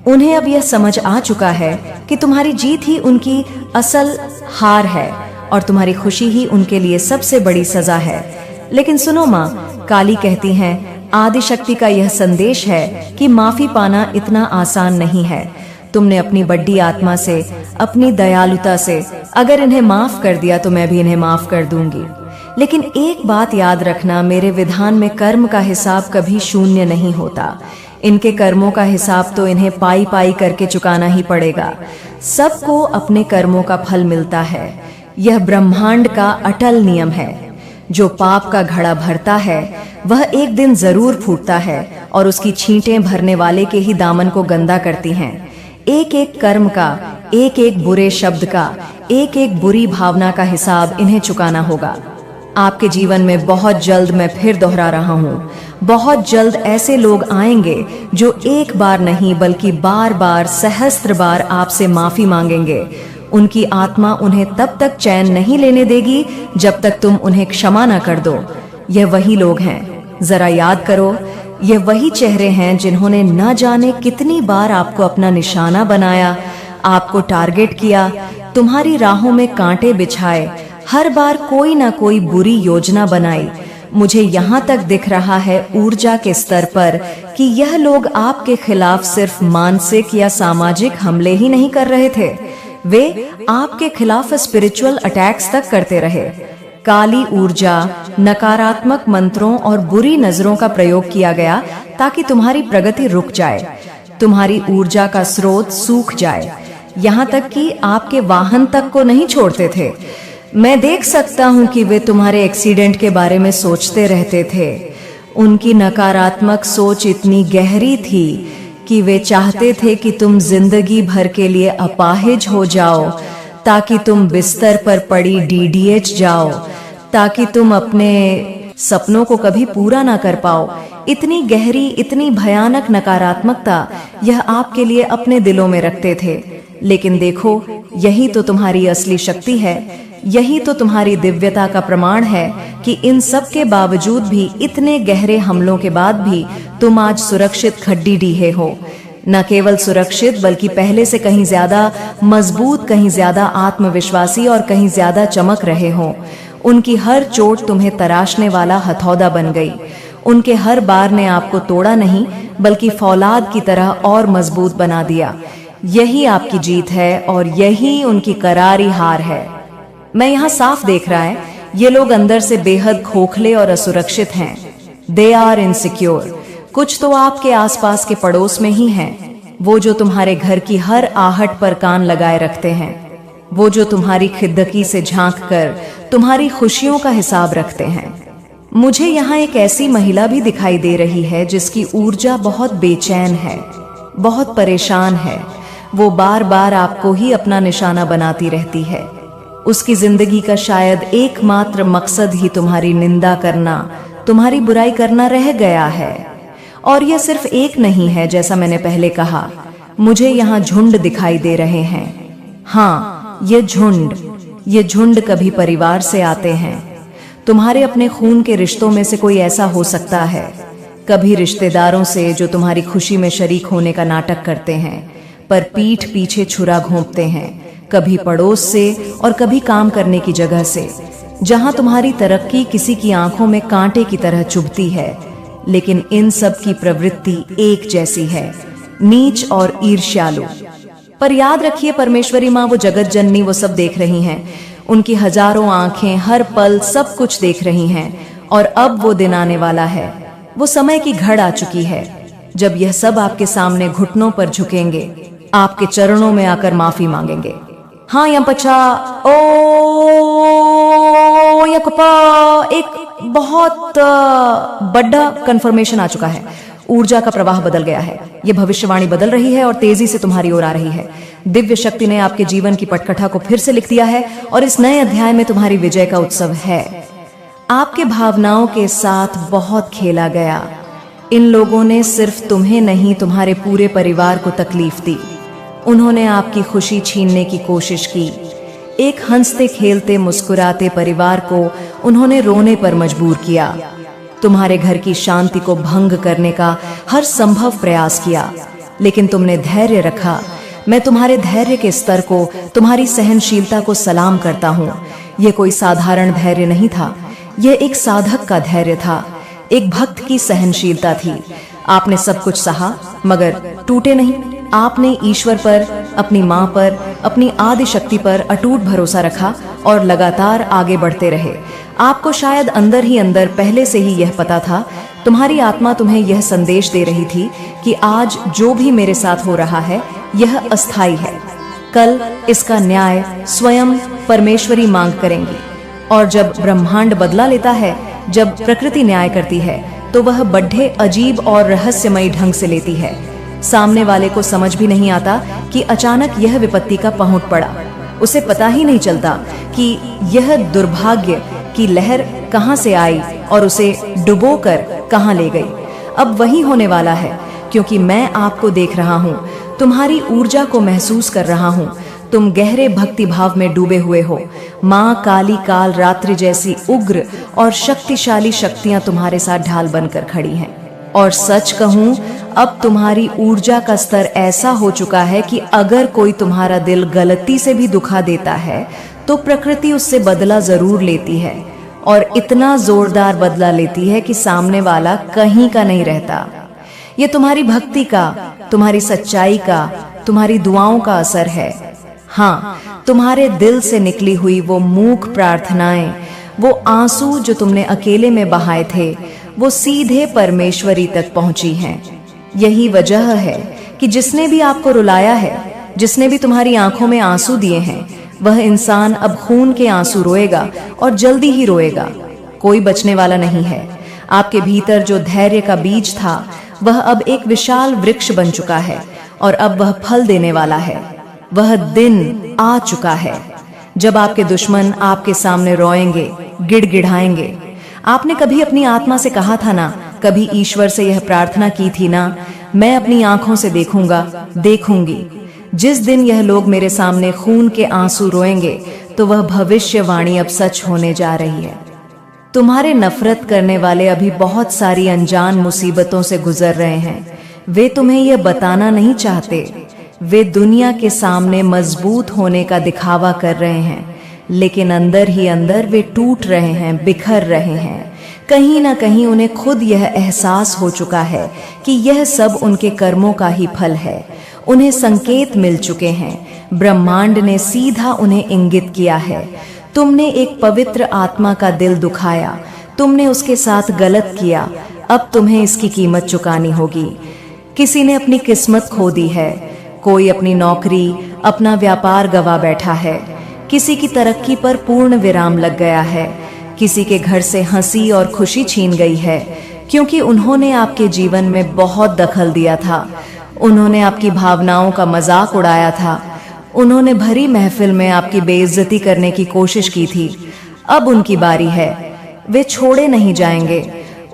उन्हें अब यह समझ आ चुका है कि तुम्हारी जीत ही उनकी असल हार है और तुम्हारी खुशी ही उनके लिए सबसे बड़ी सजा है। लेकिन सुनो माँ, काली कहती हैं, आदि शक्ति का यह संदेश है कि माफी पाना इतना आसान नहीं है। तुमने अपनी बड़ी आत्मा से, अपनी दयालुता से अगर इन्हें माफ कर दिया तो मैं भी इन्हें माफ कर दूंगी। लेकिन एक बात याद रखना, मेरे विधान में कर्म का हिसाब कभी शून्य नहीं होता। इनके कर्मों का हिसाब तो इन्हें पाई पाई करके चुकाना ही पड़ेगा। सबको अपने कर्मों का फल मिलता है। यह ब्रह्मांड का अटल नियम है। जो पाप का घड़ा भरता है वह एक दिन जरूर फूटता है और उसकी छींटें भरने वाले के ही दामन को गंदा करती हैं। एक एक कर्म का, एक एक बुरे शब्द का, एक एक बुरी भावना का हिसाब इन्हें चुकाना होगा। आपके जीवन में बहुत जल्द, मैं फिर दोहरा रहा हूँ, बहुत जल्द ऐसे लोग आएंगे जो एक बार नहीं बल्कि बार बार, सहस्त्र बार आपसे माफी मांगेंगे। उनकी आत्मा उन्हें तब तक चैन नहीं लेने देगी जब तक तुम उन्हें क्षमा न कर दो। यह वही लोग हैं, जरा याद करो, यह वही चेहरे हैं जिन्होंने न जाने कितनी बार आपको अपना निशाना बनाया, आपको टारगेट किया, तुम्हारी राहों में कांटे बिछाए, हर बार कोई ना कोई बुरी योजना बनाई। मुझे यहाँ तक दिख रहा है ऊर्जा के स्तर पर कि यह लोग आपके खिलाफ सिर्फ मानसिक या सामाजिक हमले ही नहीं कर रहे थे, वे आपके खिलाफ स्पिरिचुअल अटैक्स तक करते रहे। काली ऊर्जा, नकारात्मक मंत्रों और बुरी नजरों का प्रयोग किया गया ताकि तुम्हारी प्रगति रुक जाए, तुम्हारी ऊर्जा का स्रोत सूख जाए, यहाँ तक कि आपके वाहन तक को नहीं छोड़ते थे। मैं देख सकता हूँ कि वे तुम्हारे एक्सीडेंट के बारे में सोचते रहते थे। उनकी नकारात्मक सोच इतनी गहरी थी कि वे चाहते थे कि तुम जिंदगी भर के लिए अपाहिज हो जाओ, ताकि तुम बिस्तर पर पड़ी डीडीएच जाओ, ताकि तुम अपने सपनों को कभी पूरा ना कर पाओ। इतनी गहरी, इतनी भयानक नकारात्मकता यह आपके लिए अपने दिलों में रखते थे। लेकिन देखो, यही तो तुम्हारी असली शक्ति है, यही तो तुम्हारी दिव्यता का प्रमाण है कि इन सब के बावजूद भी, इतने गहरे हमलों के बाद भी तुम आज सुरक्षित खड्डी डीहे हो। न केवल सुरक्षित बल्कि पहले से कहीं ज्यादा मजबूत, कहीं ज्यादा आत्मविश्वासी और कहीं ज्यादा चमक रहे हो। उनकी हर चोट तुम्हें तराशने वाला हथौदा बन गई। उनके हर बार ने आपको तोड़ा नहीं बल्कि फौलाद की तरह और मजबूत बना दिया। यही आपकी जीत है और यही उनकी करारी हार है। मैं यहाँ साफ देख रहा है, ये लोग अंदर से बेहद खोखले और असुरक्षित हैं। They are insecure. कुछ तो आपके आसपास के पड़ोस में ही हैं, वो जो तुम्हारे घर की हर आहट पर कान लगाए रखते हैं, वो जो तुम्हारी खिद्दकी से झांक कर तुम्हारी खुशियों का हिसाब रखते हैं। मुझे यहाँ एक ऐसी महिला भी दिखाई दे रही है जिसकी ऊर्जा बहुत बेचैन है, बहुत परेशान है। वो बार बार आपको ही अपना निशाना बनाती रहती है। उसकी जिंदगी का शायद एकमात्र मकसद ही तुम्हारी निंदा करना, तुम्हारी बुराई करना रह गया है। और यह सिर्फ एक नहीं है, जैसा मैंने पहले कहा, मुझे यहाँ झुंड दिखाई दे रहे हैं। हाँ, ये झुंड कभी परिवार से आते हैं। तुम्हारे अपने खून के रिश्तों में से कोई ऐसा हो सकता है, कभी रिश्तेदारों से जो तुम्हारी खुशी में शरीक होने का नाटक करते हैं पर पीठ पीछे छुरा घोंपते हैं, कभी पड़ोस से और कभी काम करने की जगह से, जहां तुम्हारी तरक्की किसी की आंखों में कांटे की तरह चुभती है। लेकिन इन सब की प्रवृत्ति एक जैसी है, नीच और ईर्ष्यालु। पर याद रखिए, परमेश्वरी माँ, वो जगत जननी, वो सब देख रही हैं। उनकी हजारों आंखें हर पल सब कुछ देख रही हैं। और अब वो दिन आने वाला है, वो समय की घड़ आ चुकी है, जब यह सब आपके सामने घुटनों पर झुकेंगे, आपके चरणों में आकर माफी मांगेंगे। हाँ यमपचा, ओ यकपा, एक बहुत बड़ा कंफर्मेशन आ चुका है। ऊर्जा का प्रवाह बदल गया है। यह भविष्यवाणी बदल रही है और तेजी से तुम्हारी ओर आ रही है। दिव्य शक्ति ने आपके जीवन की पटकथा को फिर से लिख दिया है और इस नए अध्याय में तुम्हारी विजय का उत्सव है। आपके भावनाओं के साथ बहुत खेला गया। इन लोगों ने सिर्फ तुम्हें नहीं, तुम्हारे पूरे परिवार को तकलीफ दी। उन्होंने आपकी खुशी छीनने की कोशिश की। एक हंसते खेलते मुस्कुराते परिवार को उन्होंने रोने पर मजबूर किया। तुम्हारे घर की शांति को भंग करने का हर संभव प्रयास किया, लेकिन तुमने धैर्य रखा। मैं तुम्हारे धैर्य के स्तर को, तुम्हारी सहनशीलता को सलाम करता हूँ। यह कोई साधारण धैर्य नहीं था, यह एक साधक का धैर्य था, एक भक्त की सहनशीलता थी। आपने सब कुछ सहा मगर टूटे नहीं। आपने ईश्वर पर, अपनी माँ पर, अपनी आदि शक्ति पर अटूट भरोसा रखा और लगातार आगे बढ़ते रहे। आपको शायद अंदर ही अंदर पहले से ही यह पता था, तुम्हारी आत्मा तुम्हें यह संदेश दे रही थी कि आज जो भी मेरे साथ हो रहा है यह अस्थायी है। कल इसका न्याय स्वयं परमेश्वरी मांग करेंगी। और जब ब्रह्मांड बदला लेता है, जब प्रकृति न्याय करती है, तो वह बड्ढे अजीब और रहस्यमयी ढंग से लेती है। सामने वाले को समझ भी नहीं आता कि अचानक यह विपत्ति का पहुंच पड़ा। उसे पता ही नहीं चलता कि यह दुर्भाग्य की लहर कहां से आई और उसे डुबोकर कहां ले गई। अब वही होने वाला है, क्योंकि मैं आपको देख रहा हूं, तुम्हारी ऊर्जा को महसूस कर रहा हूं। तुम गहरे भक्ति भाव में डूबे हुए हो। माँ काली काल रात्रि जैसी उग्र और शक्तिशाली शक्तियां तुम्हारे साथ ढाल बनकर खड़ी हैं। और सच कहूं, अब तुम्हारी ऊर्जा का स्तर ऐसा हो चुका है कि अगर कोई तुम्हारा दिल गलती से भी दुखा देता है तो प्रकृति उससे बदला जरूर लेती है, और इतना जोरदार बदला लेती है कि सामने वाला कहीं का नहीं रहता। ये तुम्हारी भक्ति का, तुम्हारी सच्चाई का, तुम्हारी दुआओं का असर है। हाँ, तुम्हारे दिल से निकली हुई वो मूक प्रार्थनाएं, वो आंसू जो तुमने अकेले में बहाए थे, वो सीधे परमेश्वरी तक पहुंची हैं। यही वजह है कि जिसने भी आपको रुलाया है, जिसने भी तुम्हारी आंखों में आंसू दिए हैं, वह इंसान अब खून के आंसू रोएगा और जल्दी ही रोएगा। कोई बचने वाला नहीं है। आपके भीतर जो धैर्य का बीज था, वह अब एक विशाल वृक्ष बन चुका है और अब वह फल देने वाला है। वह दिन आ चुका है जब आपके दुश्मन आपके सामने रोएंगे, गिड़गिड़ाएंगे। आपने कभी अपनी आत्मा से कहा था ना, कभी ईश्वर से यह प्रार्थना की थी ना, मैं अपनी आंखों से देखूंगा, देखूंगी। जिस दिन यह लोग मेरे सामने खून के आंसू रोएंगे, तो वह भविष्यवाणी अब सच होने जा रही है। तुम्हारे नफरत करने वाले अभी बहुत सारी अनजान मुसीबतों से गुजर रहे हैं। वे तुम्हें यह बताना नहीं चाहते। वे दुनिया के सामने मजबूत होने का दिखावा कर रहे हैं, लेकिन अंदर ही अंदर वे टूट रहे हैं, बिखर रहे हैं। कहीं ना कहीं उन्हें खुद यह एहसास हो चुका है कि यह सब उनके कर्मों का ही फल है। उन्हें संकेत मिल चुके हैं। ब्रह्मांड ने सीधा उन्हें इंगित किया है। तुमने एक पवित्र आत्मा का दिल दुखाया, तुमने उसके साथ गलत किया। अब तुम्हें इसकी कीमत चुकानी होगी। किसी ने अपनी किस्मत खो दी है, कोई अपनी नौकरी, अपना व्यापार गवा बैठा है, किसी की तरक्की पर पूर्ण विराम लग गया है, किसी के घर से हंसी और खुशी छीन गई है, क्योंकि उन्होंने आपके जीवन में बहुत दखल दिया था। उन्होंने आपकी भावनाओं का मजाक उड़ाया था। उन्होंने भरी महफिल में आपकी बेइज्जती करने की कोशिश की थी। अब उनकी बारी है। वे छोड़े नहीं जाएंगे।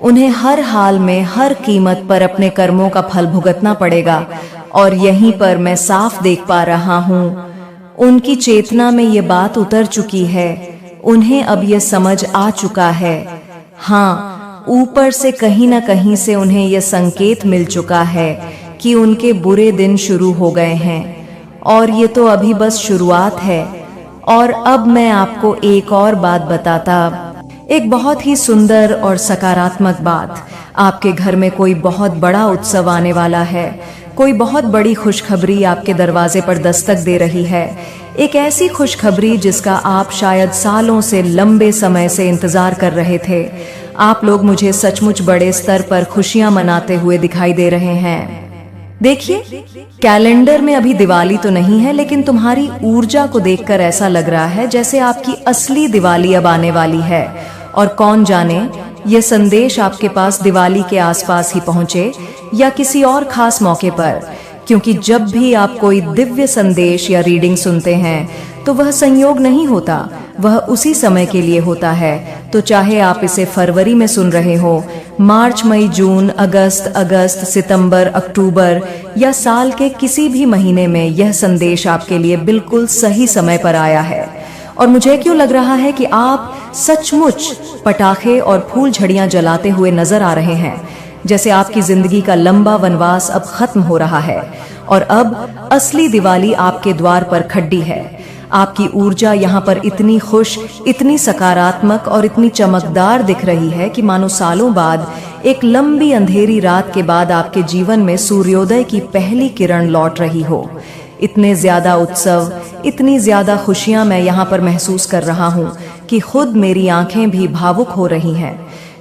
उन्हें हर हाल में हर कीमत पर अपने कर्मों का फल भुगतना पड़ेगा। और यहीं पर मैं साफ देख पा रहा हूँ, उनकी चेतना में ये बात उतर चुकी है, उन्हें अब ये समझ आ चुका है। हाँ, ऊपर से कहीं न कहीं से उन्हें यह संकेत मिल चुका है कि उनके बुरे दिन शुरू हो गए हैं, और ये तो अभी बस शुरुआत है। और अब मैं आपको एक और बात बताता, एक बहुत ही सुंदर और सकारात्मक बात। आपके घर में कोई बहुत बड़ा उत्सव आने वाला है, कोई बहुत बड़ी खुशखबरी आपके दरवाजे पर दस्तक दे रही है। एक ऐसी खुशखबरी जिसका आप शायद सालों से, लंबे समय से इंतजार कर रहे थे। आप लोग मुझे सचमुच बड़े स्तर पर खुशियां मनाते हुए दिखाई दे रहे हैं। देखिए, कैलेंडर में अभी दिवाली तो नहीं है, लेकिन तुम्हारी ऊर्जा को देखकर ऐसा लग रहा है जैसे आपकी असली दिवाली अब आने वाली है। और कौन जाने, ये संदेश आपके पास दिवाली के आसपास ही पहुंचे या किसी और खास मौके पर, क्योंकि जब भी आप कोई दिव्य संदेश या रीडिंग सुनते हैं तो वह संयोग नहीं होता, वह उसी समय के लिए होता है। तो चाहे आप इसे फरवरी में सुन रहे हो, मार्च, मई, जून, अगस्त, सितंबर, अक्टूबर या साल के किसी भी महीने में, यह संदेश आपके लिए बिल्कुल सही समय पर आया है। और मुझे क्यों लग रहा है कि आप सचमुच पटाखे और फूल झड़ियां जलाते हुए नजर आ रहे हैं, जैसे आपकी जिंदगी का लंबा वनवास अब खत्म हो रहा है और अब असली दिवाली आपके द्वार पर खड़ी है। आपकी ऊर्जा यहाँ पर इतनी खुश, इतनी सकारात्मक और इतनी चमकदार दिख रही है कि मानो सालों बाद, एक लंबी अंधेरी रात के बाद आपके जीवन में सूर्योदय की पहली किरण लौट रही हो। इतने ज्यादा उत्सव, इतनी ज्यादा खुशियां मैं यहाँ पर महसूस कर रहा हूँ कि खुद मेरी आंखें भी भावुक हो रही हैं,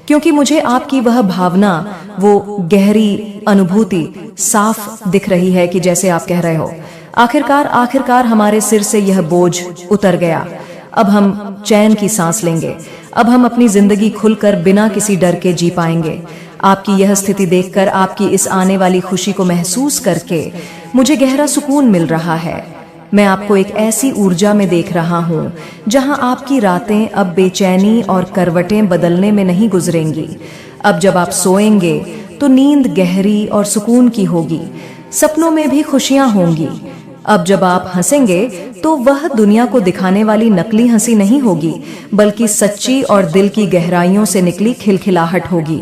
क्योंकि मुझे आपकी वह भावना, वो गहरी अनुभूति साफ दिख रही है कि जैसे आप कह रहे हो, आखिरकार हमारे सिर से यह बोझ उतर गया। अब हम चैन की सांस लेंगे, अब हम अपनी जिंदगी खुलकर बिना किसी डर के जी पाएंगे। आपकी यह स्थिति देखकर, आपकी इस आने वाली खुशी को महसूस करके मुझे गहरा सुकून मिल रहा है। मैं आपको एक ऐसी ऊर्जा में देख रहा हूँ जहाँ आपकी रातें अब बेचैनी और करवटें बदलने में नहीं गुजरेंगी। अब जब आप सोएंगे तो नींद गहरी और सुकून की होगी, सपनों में भी खुशियाँ होंगी। अब जब आप हंसेंगे तो वह दुनिया को दिखाने वाली नकली हंसी नहीं होगी, बल्कि सच्ची और दिल की गहराइयों से निकली खिलखिलाहट होगी।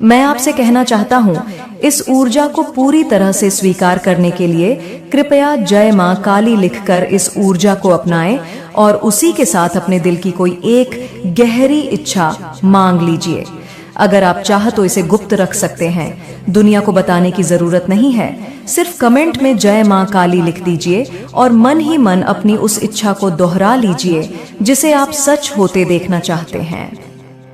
मैं आपसे कहना चाहता हूँ, इस ऊर्जा को पूरी तरह से स्वीकार करने के लिए कृपया जय मां काली लिखकर इस ऊर्जा को अपनाएं और उसी के साथ अपने दिल की कोई एक गहरी इच्छा मांग लीजिए। अगर आप चाह तो इसे गुप्त रख सकते हैं, दुनिया को बताने की जरूरत नहीं है। सिर्फ कमेंट में जय मां काली लिख दीजिए और मन ही मन अपनी उस इच्छा को दोहरा लीजिए जिसे आप सच होते देखना चाहते हैं।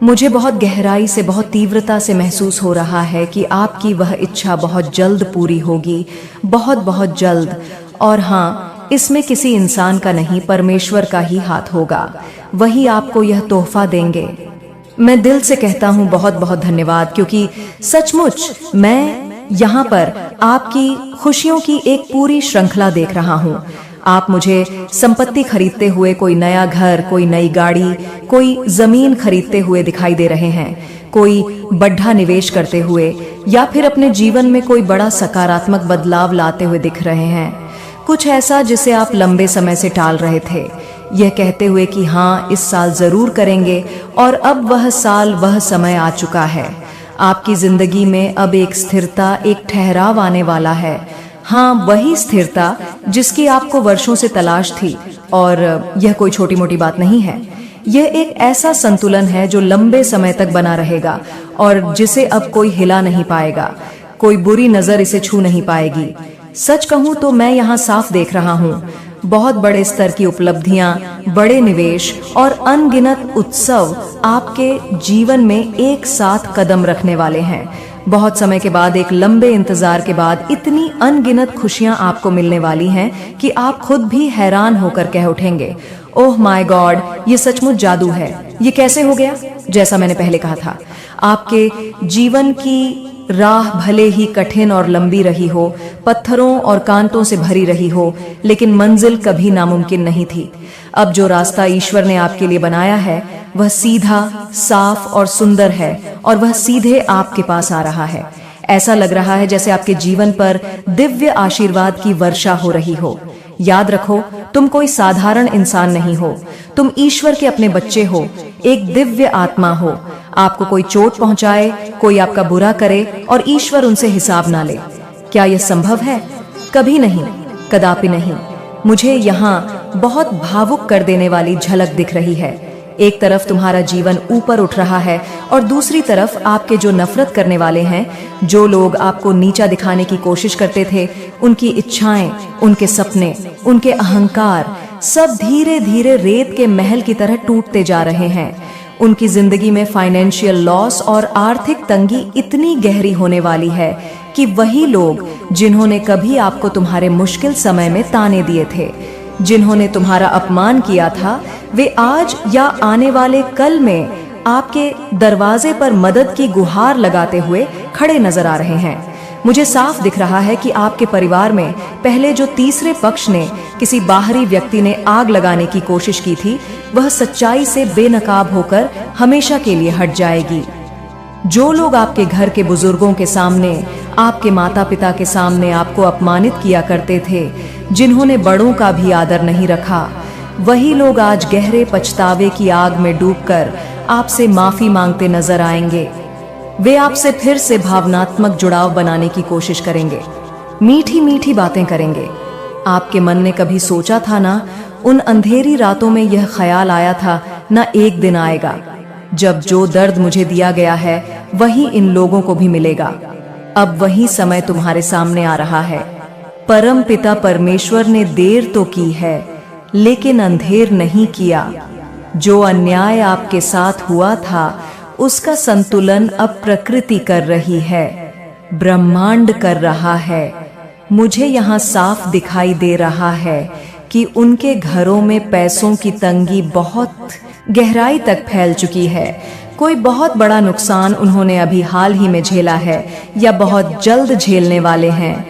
मुझे बहुत गहराई से, बहुत तीव्रता से महसूस हो रहा है कि आपकी वह इच्छा बहुत जल्द पूरी होगी, बहुत बहुत जल्द। और हाँ, इसमें किसी इंसान का नहीं, परमेश्वर का ही हाथ होगा, वही आपको यह तोहफा देंगे। मैं दिल से कहता हूँ बहुत बहुत धन्यवाद, क्योंकि सचमुच मैं यहाँ पर आपकी खुशियों की एक पूरी श्रृंखला देख रहा हूँ। आप मुझे संपत्ति खरीदते हुए, कोई नया घर, कोई नई गाड़ी, कोई जमीन खरीदते हुए दिखाई दे रहे हैं, कोई बढ़ा निवेश करते हुए, या फिर अपने जीवन में कोई बड़ा सकारात्मक बदलाव लाते हुए दिख रहे हैं। कुछ ऐसा जिसे आप लंबे समय से टाल रहे थे, यह कहते हुए कि हाँ, इस साल जरूर करेंगे। और अब वह साल, वह समय आ चुका है। आपकी जिंदगी में अब एक स्थिरता, एक ठहराव आने वाला है। हाँ, वही स्थिरता जिसकी आपको वर्षों से तलाश थी। और यह कोई छोटी मोटी बात नहीं है, यह एक ऐसा संतुलन है जो लंबे समय तक बना रहेगा और जिसे अब कोई हिला नहीं पाएगा, कोई बुरी नजर इसे छू नहीं पाएगी। सच कहूं तो मैं यहाँ साफ देख रहा हूँ, बहुत बड़े स्तर की उपलब्धियां, बड़े निवेश और अनगिनत उत्सव आपके जीवन में एक साथ कदम रखने वाले हैं। बहुत समय के बाद, एक लंबे इंतजार के बाद, इतनी अनगिनत खुशियां आपको मिलने वाली हैं कि आप खुद भी हैरान होकर कह उठेंगे, ओह माय गॉड, ये सचमुच जादू है। ये कैसे हो गया? जैसा मैंने पहले कहा था, आपके जीवन की राह भले ही कठिन और लंबी रही हो, पत्थरों और कांटों से भरी रही हो, लेकिन मंजिल कभी नामुमकिन नहीं थी। अब जो रास्ता ईश्वर ने आपके लिए बनाया है वह सीधा, साफ और सुंदर है, और वह सीधे आपके पास आ रहा है। ऐसा लग रहा है जैसे आपके जीवन पर दिव्य आशीर्वाद की वर्षा हो रही हो। याद रखो, तुम कोई साधारण इंसान नहीं हो, तुम ईश्वर के अपने बच्चे हो, एक दिव्य आत्मा हो। आपको कोई चोट पहुंचाए, कोई आपका बुरा करे और ईश्वर उनसे हिसाब ना ले, क्या यह संभव है? कभी नहीं, कदापि नहीं। मुझे यहाँ बहुत भावुक कर देने वाली झलक दिख रही है। एक तरफ तुम्हारा जीवन ऊपर उठ रहा है और दूसरी तरफ आपके जो नफरत करने वाले हैं, जो लोग आपको नीचा दिखाने की कोशिश करते थे, उनकी इच्छाएं, उनके सपने, उनके अहंकार सब धीरे धीरे रेत के महल की तरह टूटते जा रहे हैं। उनकी जिंदगी में फाइनेंशियल लॉस और आर्थिक तंगी इतनी गहरी होने वाली है कि वही लोग जिन्होंने कभी आपको तुम्हारे मुश्किल समय में ताने दिए थे, जिन्होंने तुम्हारा अपमान किया था, वे आज या आने वाले कल में आपके दरवाजे पर मदद की गुहार लगाते हुए खड़े नजर आ रहे हैं। मुझे साफ दिख रहा है कि आपके परिवार में पहले जो तीसरे पक्ष ने, किसी बाहरी व्यक्ति ने आग लगाने की कोशिश की थी, वह सच्चाई से बेनकाब होकर हमेशा के लिए हट जाएगी। जो लोग आपके घर के बुजुर्गों के सामने, आपके माता पिता के सामने आपको अपमानित किया करते थे, जिन्होंने बड़ों का भी आदर नहीं रखा, वही लोग आज गहरे पछतावे की आग में डूबकर आपसे माफी मांगते नजर आएंगे। वे आपसे फिर से भावनात्मक जुड़ाव बनाने की कोशिश करेंगे, मीठी मीठी बातें करेंगे। आपके मन ने कभी सोचा था ना, उन अंधेरी रातों में यह ख्याल आया था ना, एक दिन आएगा जब जो दर्द मुझे दिया गया है वही इन लोगों को भी मिलेगा। अब वही समय तुम्हारे सामने आ रहा है। परम पिता परमेश्वर ने देर तो की है, लेकिन अंधेर नहीं किया। जो अन्याय आपके साथ हुआ था, उसका संतुलन अब प्रकृति कर रही है, ब्रह्मांड कर रहा है। मुझे यहाँ साफ दिखाई दे रहा है कि उनके घरों में पैसों की तंगी बहुत गहराई तक फैल चुकी है। कोई बहुत बड़ा नुकसान उन्होंने अभी हाल ही में झेला है या बहुत जल्द झेलने वाले हैं।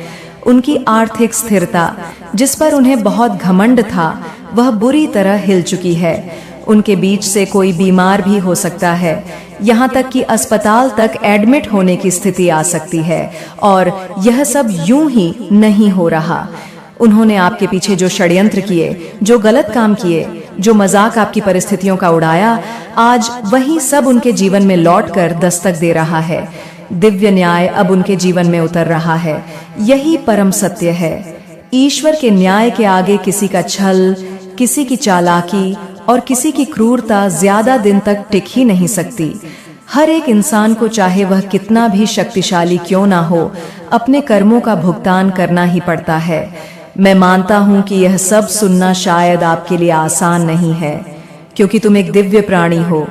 उनकी आर्थिक स्थिरता, जिस पर उन्हें बहुत घमंड था, वह बुरी तरह हिल चुकी है। उनके बीच से कोई बीमार भी हो सकता है, यहाँ तक कि अस्पताल तक एडमिट होने की स्थिति आ सकती है, और यह सब यूं ही नहीं हो रहा। उन्होंने आपके पीछे जो षड्यंत्र किए, जो गलत काम किए, जो मजाक आपकी परिस्थितियों का उड़ाया, आज वही सब उनके जीवन में लौटकर दस्तक दे रहा है। दिव्य न्याय अब उनके जीवन में उतर रहा है। यही परम सत्य है। ईश्वर के न्याय के आगे किसी का छल, किसी की चालाकी और किसी की क्रूरता ज्यादा दिन तक टिक ही नहीं सकती। हर एक इंसान को, चाहे वह कितना भी शक्तिशाली क्यों ना हो, अपने कर्मों का भुगतान करना ही पड़ता है। मैं मानता हूं कि यह सब सुनना शायद आपके लिए आसान नहीं है, क्योंकि तुम एक दिव्य प्राणी हो,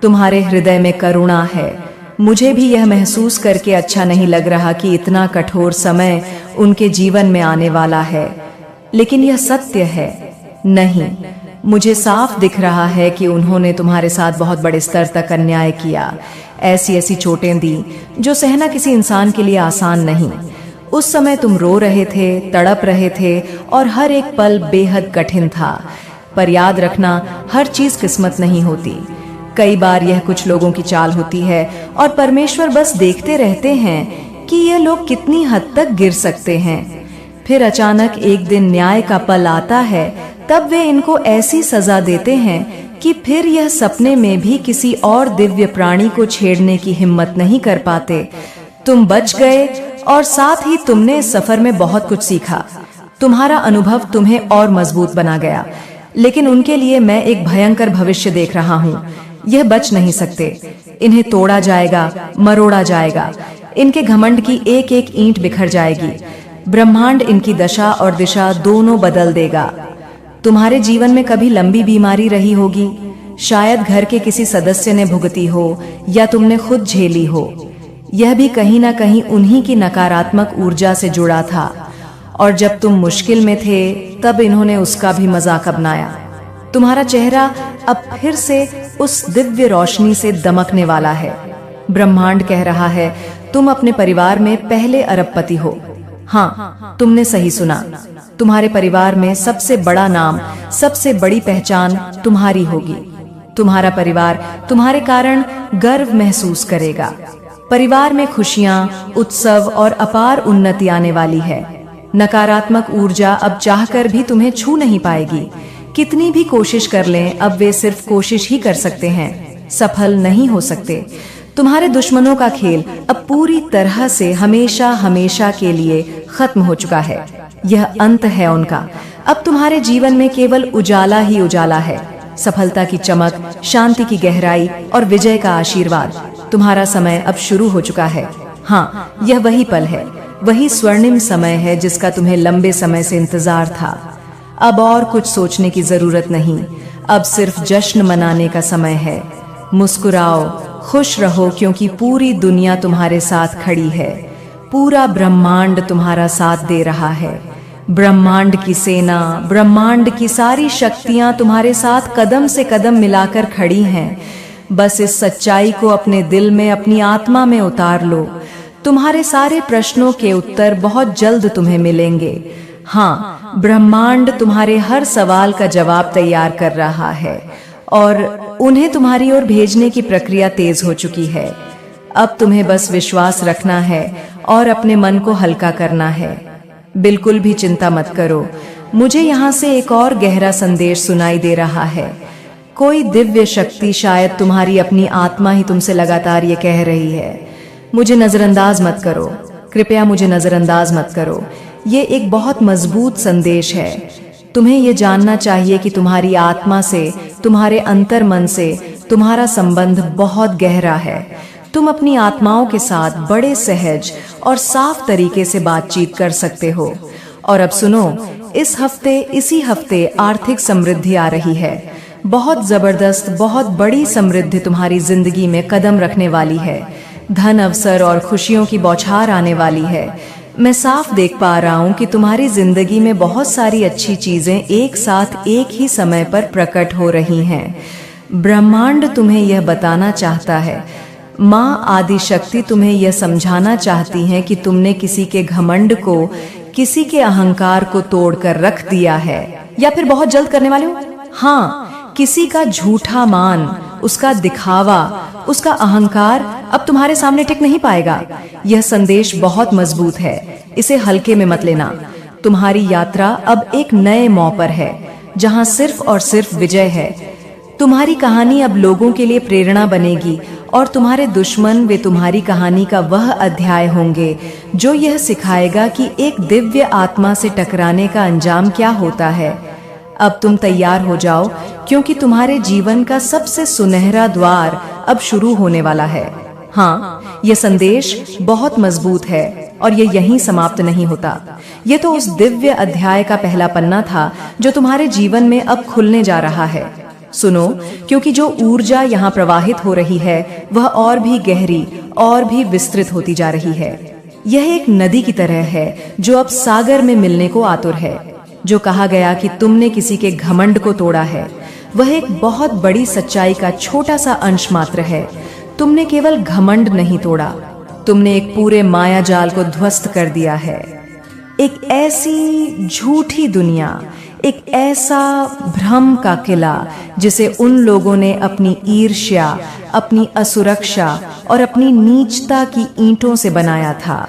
तुम्हारे हृदय में करुणा है। मुझे भी यह महसूस करके अच्छा नहीं लग रहा कि इतना कठोर समय उनके जीवन में आने वाला है, लेकिन यह सत्य है। नहीं, मुझे साफ दिख रहा है कि उन्होंने तुम्हारे साथ बहुत बड़े स्तर तक अन्याय किया, ऐसी ऐसी चोटें दी जो सहना किसी इंसान के लिए आसान नहीं। उस समय तुम रो रहे थे, तड़प रहे थे, और हर एक पल बेहद कठिन था। पर याद रखना, हर चीज किस्मत नहीं होती। कई बार यह कुछ लोगों की चाल होती है, और परमेश्वर बस देखते रहते हैं कि ये लोग कितनी हद तक गिर सकते हैं। फिर अचानक एक दिन न्याय का पल आता है, तब वे इनको ऐसी सजा देते हैं कि फिर यह सपने में भी किसी और दिव्य प्राणी को छेड़ने की हिम्मत नहीं कर पाते। तुम बच गए, और साथ ही तुमने इस सफर में बहुत कुछ सीखा। तुम्हारा अनुभव तुम्हें और मजबूत बना गया। लेकिन उनके लिए मैं एक भयंकर भविष्य देख रहा हूँ। यह बच नहीं सकते, इन्हें तोड़ा जाएगा, मरोड़ा जाएगा। इनके घमंड की एक एक ईंट बिखर जाएगी। ब्रह्मांड इनकी दशा और दिशा दोनों बदल देगा। तुम्हारे जीवन में कभी लंबी बीमारी रही होगी, शायद घर के किसी सदस्य ने भुगती हो या तुमने खुद झेली हो। यह भी कहीं ना कहीं उन्हीं की नकारात्मक ऊर्जा से जुड़ा था, और जब तुम मुश्किल में थे तब इन्होंने उसका भी मजाक अपनाया। तुम्हारा चेहरा अब फिर से उस दिव्य रोशनी से दमकने वाला है। ब्रह्मांड कह रहा है, तुम अपने परिवार में पहले अरबपति हो। हाँ, तुमने सही सुना। तुम्हारे परिवार में सबसे बड़ा नाम, सबसे बड़ी पहचान तुम्हारी होगी। तुम्हारा परिवार तुम्हारे कारण गर्व महसूस करेगा। परिवार में खुशियां, उत्सव और अपार उन्नति आने वाली है। नकारात्मक ऊर्जा अब चाहकर भी तुम्हें छू नहीं पाएगी। कितनी भी कोशिश कर लें, अब वे सिर्फ कोशिश ही कर सकते हैं, सफल नहीं हो सकते। तुम्हारे दुश्मनों का खेल अब पूरी तरह से हमेशा हमेशा के लिए खत्म हो चुका है। यह अंत है उनका। अब तुम्हारे जीवन में केवल उजाला ही उजाला है। सफलता की चमक, शांति की गहराई और विजय का आशीर्वाद। तुम्हारा समय अब शुरू हो चुका है। हाँ, यह वही पल है, वही स्वर्णिम समय है जिसका तुम्हें लंबे समय से इंतजार था। अब और कुछ सोचने की जरूरत नहीं, अब सिर्फ जश्न मनाने का समय है। मुस्कुराओ, खुश रहो, क्योंकि पूरी दुनिया तुम्हारे साथ खड़ी है। पूरा ब्रह्मांड तुम्हारा साथ दे रहा है। ब्रह्मांड की सेना, ब्रह्मांड की सारी शक्तियां तुम्हारे साथ कदम से कदम मिलाकर खड़ी हैं। बस इस सच्चाई को अपने दिल में, अपनी आत्मा में उतार लो। तुम्हारे सारे प्रश्नों के उत्तर बहुत जल्द तुम्हें मिलेंगे। हाँ, ब्रह्मांड तुम्हारे हर सवाल का जवाब तैयार कर रहा है और उन्हें तुम्हारी ओर भेजने की प्रक्रिया तेज हो चुकी है। अब तुम्हें बस विश्वास रखना है और अपने मन को हल्का करना है। बिल्कुल भी चिंता मत करो। मुझे यहाँ से एक और गहरा संदेश सुनाई दे रहा है। कोई दिव्य शक्ति, शायद तुम्हारी अपनी आत्मा ही तुमसे लगातार ये कह रही है, मुझे नजरअंदाज मत करो, कृपया मुझे नजरअंदाज मत करो। ये एक बहुत मजबूत संदेश है। तुम्हें ये जानना चाहिए कि तुम्हारी आत्मा से, तुम्हारे अंतर मन से तुम्हारा संबंध बहुत गहरा है। तुम अपनी आत्माओं के साथ बड़े सहज और साफ तरीके से बातचीत कर सकते हो। और अब सुनो, इसी हफ्ते आर्थिक समृद्धि आ रही है। बहुत जबरदस्त, बहुत बड़ी समृद्धि तुम्हारी जिंदगी में कदम रखने वाली है। धन, अवसर और खुशियों की बौछार आने वाली है। मैं साफ देख पा रहा हूँ कि तुम्हारी जिंदगी में बहुत सारी अच्छी चीजें एक साथ एक ही समय पर प्रकट हो रही हैं। ब्रह्मांड तुम्हें यह बताना चाहता है, माँ आदि शक्ति तुम्हें यह समझाना चाहती हैं कि तुमने किसी के घमंड को, किसी के अहंकार को तोड़कर रख दिया है। या फिर बहुत जल्द करने वाले हो। हाँ, किसी का झूठा मान, उसका दिखावा, उसका अहंकार अब तुम्हारे सामने टिक नहीं पाएगा। यह संदेश बहुत मजबूत है, इसे हल्के में मत लेना। तुम्हारी यात्रा अब एक नए मोड़ पर है, जहां सिर्फ और सिर्फ विजय है। तुम्हारी कहानी अब लोगों के लिए प्रेरणा बनेगी और तुम्हारे दुश्मन, वे तुम्हारी कहानी का वह अध्याय होंगे जो यह सिखाएगा कि एक दिव्य आत्मा से टकराने का अंजाम क्या होता है। अब तुम तैयार हो जाओ, क्योंकि तुम्हारे जीवन का सबसे सुनहरा द्वार अब शुरू होने वाला है। हाँ, यह संदेश बहुत मजबूत है और ये यहीं समाप्त नहीं होता। ये तो उस दिव्य अध्याय का पहला पन्ना था जो तुम्हारे जीवन में अब खुलने जा रहा है। सुनो, क्योंकि जो ऊर्जा यहाँ प्रवाहित हो रही है वह और भी गहरी और भी विस्तृत होती जा रही है। यह एक नदी की तरह है जो अब सागर में मिलने को आतुर है। जो कहा गया कि तुमने किसी के घमंड को तोड़ा है, वह एक बहुत बड़ी सच्चाई का छोटा सा अंश मात्र है। तुमने केवल घमंड नहीं तोड़ा, तुमने एक पूरे माया जाल को ध्वस्त कर दिया है। एक ऐसी झूठी दुनिया, एक ऐसा भ्रम का किला जिसे उन लोगों ने अपनी ईर्ष्या, अपनी असुरक्षा और अपनी नीचता की ईंटों से बनाया था,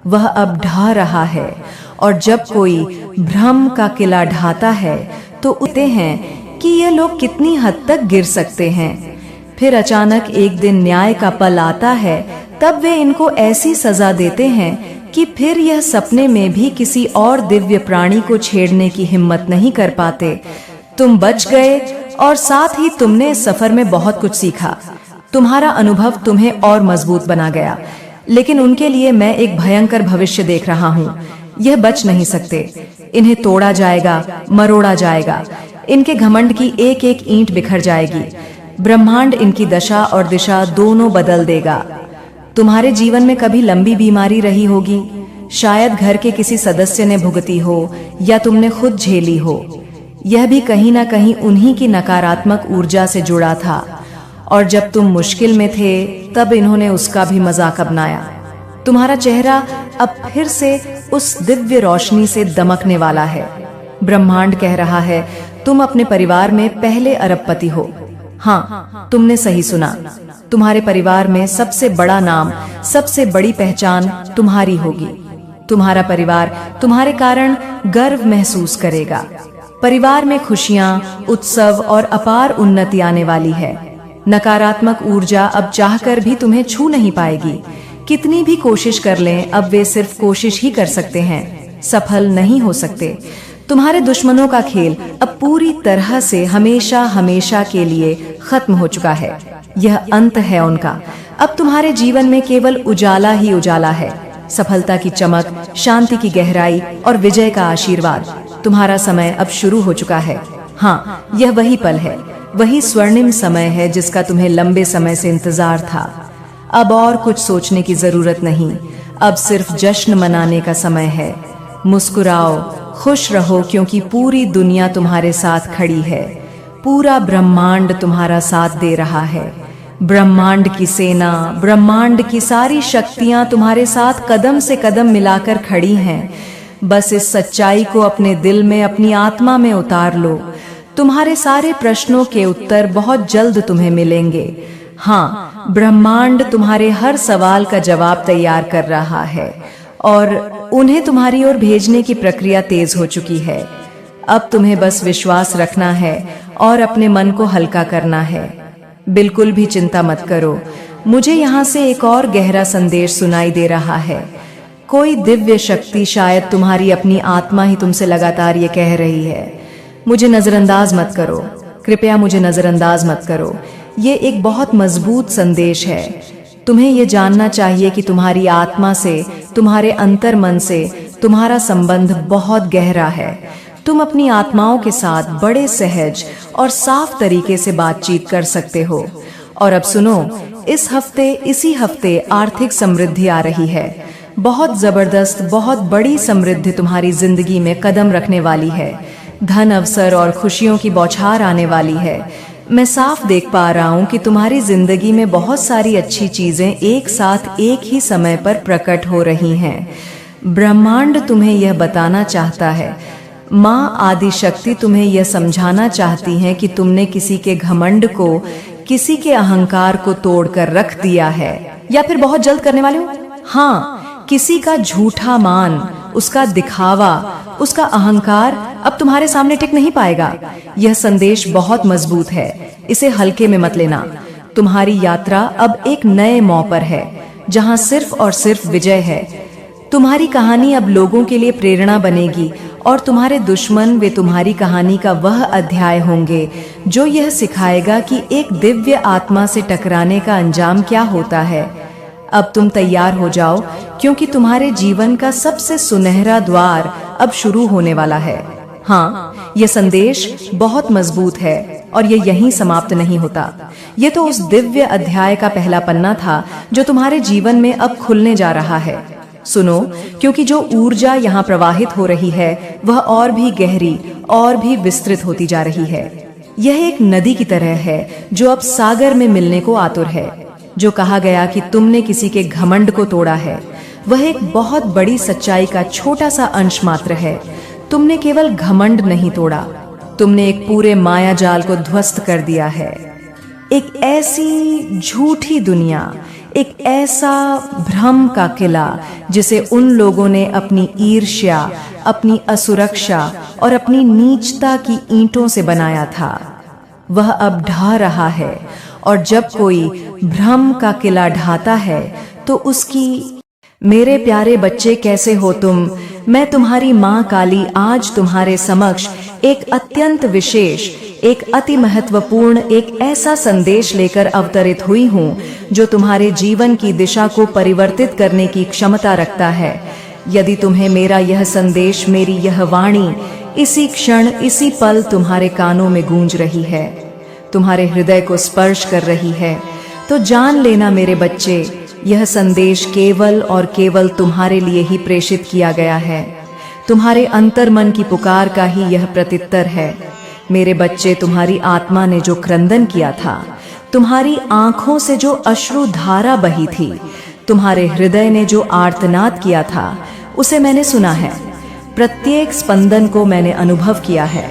वह अब ढह रहा है। और जब कोई भ्रम का किला ढाता है तो उठते हैं कि ये लोग कितनी हद तक गिर सकते हैं। फिर अचानक एक दिन न्याय का पल आता है, तब वे इनको ऐसी सजा देते हैं कि फिर यह सपने में भी किसी और दिव्य प्राणी को छेड़ने की हिम्मत नहीं कर पाते। तुम बच गए और साथ ही तुमने इस सफर में बहुत कुछ सीखा। तुम्हारा अनुभव तुम्हें और मजबूत बना गया। लेकिन उनके लिए मैं एक भयंकर भविष्य देख रहा हूँ। यह बच नहीं सकते, इन्हें तोड़ा जाएगा, मरोड़ा जाएगा। इनके घमंड की एक एक ईंट बिखर जाएगी। ब्रह्मांड इनकी दशा और दिशा दोनों बदल देगा। तुम्हारे जीवन में कभी लंबी बीमारी रही होगी, शायद घर के किसी सदस्य ने भुगती हो या तुमने खुद झेली हो। यह भी कहीं ना कहीं उन्हीं की नकारात्मक ऊर्जा से जुड़ा था। और जब तुम मुश्किल में थे तब इन्होंने उसका भी मजाक बनाया। तुम्हारा चेहरा अब फिर से उस दिव्य रोशनी से दमकने वाला है। ब्रह्मांड कह रहा है तुम अपने परिवार में पहले अरबपति हो। हाँ, तुमने सही सुना। तुम्हारे परिवार में सबसे बड़ा नाम, सबसे बड़ी पहचान तुम्हारी होगी। तुम्हारा परिवार तुम्हारे कारण गर्व महसूस करेगा। परिवार में खुशियां, उत्सव और अपार उन्नति आने वाली है। नकारात्मक ऊर्जा अब चाहकर भी तुम्हें छू नहीं पाएगी। कितनी भी कोशिश कर लें, अब वे सिर्फ कोशिश ही कर सकते हैं, सफल नहीं हो सकते। तुम्हारे दुश्मनों का खेल अब पूरी तरह से हमेशा हमेशा के लिए खत्म हो चुका है। यह अंत है उनका। अब तुम्हारे जीवन में केवल उजाला ही उजाला है। सफलता की चमक, शांति की गहराई और विजय का आशीर्वाद। तुम्हारा समय अब शुरू हो चुका है। हाँ, यह वही पल है, वही स्वर्णिम समय है जिसका तुम्हें लंबे समय से इंतजार था। अब और कुछ सोचने की जरूरत नहीं, अब सिर्फ जश्न मनाने का समय है। मुस्कुराओ, खुश रहो, क्योंकि पूरी दुनिया तुम्हारे साथ खड़ी है। पूरा ब्रह्मांड तुम्हारा साथ दे रहा है। ब्रह्मांड की सेना, ब्रह्मांड की सारी शक्तियां तुम्हारे साथ कदम से कदम मिलाकर खड़ी हैं। बस इस सच्चाई को अपने दिल में, अपनी आत्मा में उतार लो। तुम्हारे सारे प्रश्नों के उत्तर बहुत जल्द तुम्हें मिलेंगे। हाँ, ब्रह्मांड तुम्हारे हर सवाल का जवाब तैयार कर रहा है और उन्हें तुम्हारी ओर भेजने की प्रक्रिया तेज हो चुकी है। अब तुम्हें बस विश्वास रखना है और अपने मन को हल्का करना है। बिल्कुल भी चिंता मत करो। मुझे यहाँ से एक और गहरा संदेश सुनाई दे रहा है। कोई दिव्य शक्ति, शायद तुम्हारी अपनी आत्मा ही तुमसे लगातार ये कह रही है, मुझे नजरअंदाज मत करो, कृपया मुझे नजरअंदाज मत करो। ये एक बहुत मजबूत संदेश है। तुम्हें ये जानना चाहिए कि तुम्हारी आत्मा से, तुम्हारे अंतर मन से तुम्हारा संबंध बहुत गहरा है। तुम अपनी आत्माओं के साथ बड़े सहज और साफ तरीके से बातचीत कर सकते हो। और अब सुनो, इसी हफ्ते आर्थिक समृद्धि आ रही है। बहुत जबरदस्त, बहुत बड़ी समृद्धि तुम्हारी जिंदगी में कदम रखने वाली है। धन, अवसर और खुशियों की बौछार आने वाली है। मैं साफ देख पा रहा हूँ कि तुम्हारी जिंदगी में बहुत सारी अच्छी चीजें एक साथ एक ही समय पर प्रकट हो रही हैं। ब्रह्मांड तुम्हें यह बताना चाहता है, माँ आदि शक्ति तुम्हें यह समझाना चाहती हैं कि तुमने किसी के घमंड को, किसी के अहंकार को तोड़कर रख दिया है, या फिर बहुत जल्द करने वाले हो। हाँ, किसी का झूठा मान, उसका दिखावा, उसका अहंकार अब तुम्हारे सामने टिक नहीं पाएगा। यह संदेश बहुत मजबूत है, इसे हल्के में मत लेना। तुम्हारी यात्रा अब एक नए मोड़ पर है, जहां सिर्फ और सिर्फ विजय है। तुम्हारी कहानी अब लोगों के लिए प्रेरणा बनेगी और तुम्हारे दुश्मन, वे तुम्हारी कहानी का वह अध्याय होंगे जो यह सिखाएगा कि एक दिव्य आत्मा से टकराने का अंजाम क्या होता है। अब तुम तैयार हो जाओ, क्योंकि तुम्हारे जीवन का सबसे सुनहरा द्वार अब शुरू होने वाला है। हाँ, यह संदेश बहुत मजबूत है और ये यहीं समाप्त नहीं होता। ये तो उस दिव्य अध्याय का पहला पन्ना था जो तुम्हारे जीवन में अब खुलने जा रहा है। सुनो, क्योंकि जो ऊर्जा यहाँ प्रवाहित हो रही है वह और भी गहरी और भी विस्तृत होती जा रही है। यह एक नदी की तरह है जो अब सागर में मिलने को आतुर है। जो कहा गया कि तुमने किसी के घमंड को तोड़ा है, वह एक बहुत बड़ी सच्चाई का छोटा सा अंश मात्र है। तुमने केवल घमंड नहीं तोड़ा, तुमने एक पूरे माया जाल को ध्वस्त कर दिया है। एक ऐसी झूठी दुनिया, एक ऐसा भ्रम का किला जिसे उन लोगों ने अपनी ईर्ष्या, अपनी असुरक्षा और अपनी नीचता की ईंटों से बनाया था, वह अब ढह रहा है। और जब कोई भ्रम का किला ढाता है तो उसकी, मेरे प्यारे बच्चे कैसे हो तुम? मैं तुम्हारी माँ काली आज तुम्हारे समक्ष एक अत्यंत विशेष, एक अति महत्वपूर्ण, एक ऐसा संदेश लेकर अवतरित हुई हूँ जो तुम्हारे जीवन की दिशा को परिवर्तित करने की क्षमता रखता है। यदि तुम्हें मेरा यह संदेश, मेरी यह वाणी इसी क्षण, इसी पल तुम्हारे कानों में गूंज रही है, तुम्हारे हृदय को स्पर्श कर रही है, तो जान लेना मेरे बच्चे, यह संदेश केवल और केवल तुम्हारे लिए ही प्रेषित किया गया है। तुम्हारे अंतर मन की पुकार का ही यह प्रत्युत्तर है। मेरे बच्चे, तुम्हारी आत्मा ने जो क्रंदन किया था, तुम्हारी आंखों से जो अश्रु धारा बही थी, तुम्हारे हृदय ने जो आर्तनाद किया था, उसे मैंने सुना है। प्रत्येक स्पंदन को मैंने अनुभव किया है।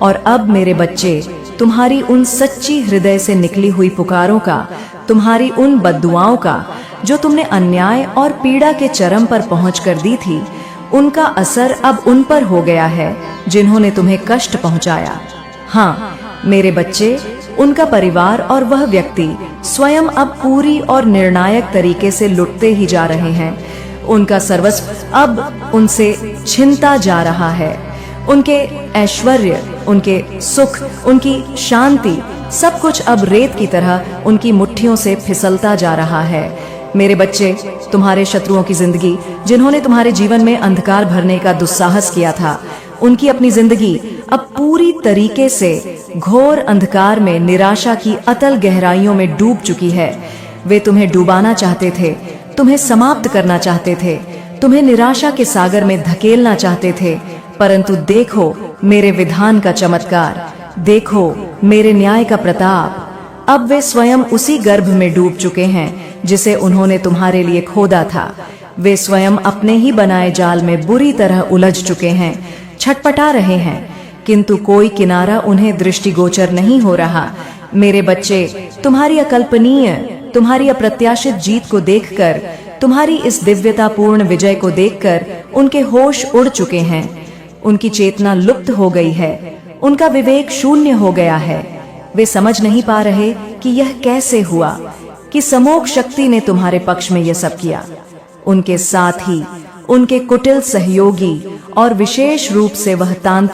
और अब मेरे बच्चे, तुम्हारी उन सच्ची हृदय से निकली हुई पुकारों का, तुम्हारी उन बद्दुआओं का जो तुमने अन्याय और पीड़ा के चरम पर पहुंच कर दी थी, उनका असर अब उन पर हो गया है जिन्होंने तुम्हें कष्ट पहुंचाया। हाँ मेरे बच्चे, उनका परिवार और वह व्यक्ति स्वयं अब पूरी और निर्णायक तरीके से लुटते ही जा रहे हैं। उनका सर्वस्व अब उनसे छिनता जा रहा है। उनके ऐश्वर्य, उनके सुख, उनकी शांति, सब कुछ अब रेत की तरह उनकी मुट्ठियों से फिसलता जा रहा है। मेरे बच्चे, तुम्हारे शत्रुओं की जिंदगी, जिन्होंने तुम्हारे जीवन में अंधकार भरने का दुस्साहस किया था, उनकी अपनी जिंदगी अब पूरी तरीके से घोर अंधकार में, निराशा की अतल गहराइयों में डूब चुकी है। वे तुम्हें डुबाना चाहते थे, तुम्हें समाप्त करना चाहते थे, तुम्हें निराशा के सागर में धकेलना चाहते थे, परंतु देखो मेरे विधान का चमत्कार, देखो मेरे न्याय का प्रताप। अब वे स्वयं उसी गर्भ में डूब चुके हैं जिसे उन्होंने तुम्हारे लिए खोदा था। वे स्वयं अपने ही बनाए जाल में बुरी तरह उलझ चुके हैं, छटपटा रहे हैं, किंतु कोई किनारा उन्हें दृष्टिगोचर नहीं हो रहा। मेरे बच्चे, तुम्हारी अकल्पनीय, तुम्हारी अप्रत्याशित जीत को देखकर, तुम्हारी इस दिव्यतापूर्ण विजय को देखकर उनके होश उड़ चुके हैं। उनकी चेतना लुप्त हो गई है, उनका विवेक शून्य हो गया है। वे समझ नहीं पा रहे कि यह कैसे हुआ, कि समोग शक्ति ने तुम्हारे पक्ष में यह सब किया। उनके साथ ही उनके कुटिल सहयोगी और विशेष रूप से वह तांत्रिक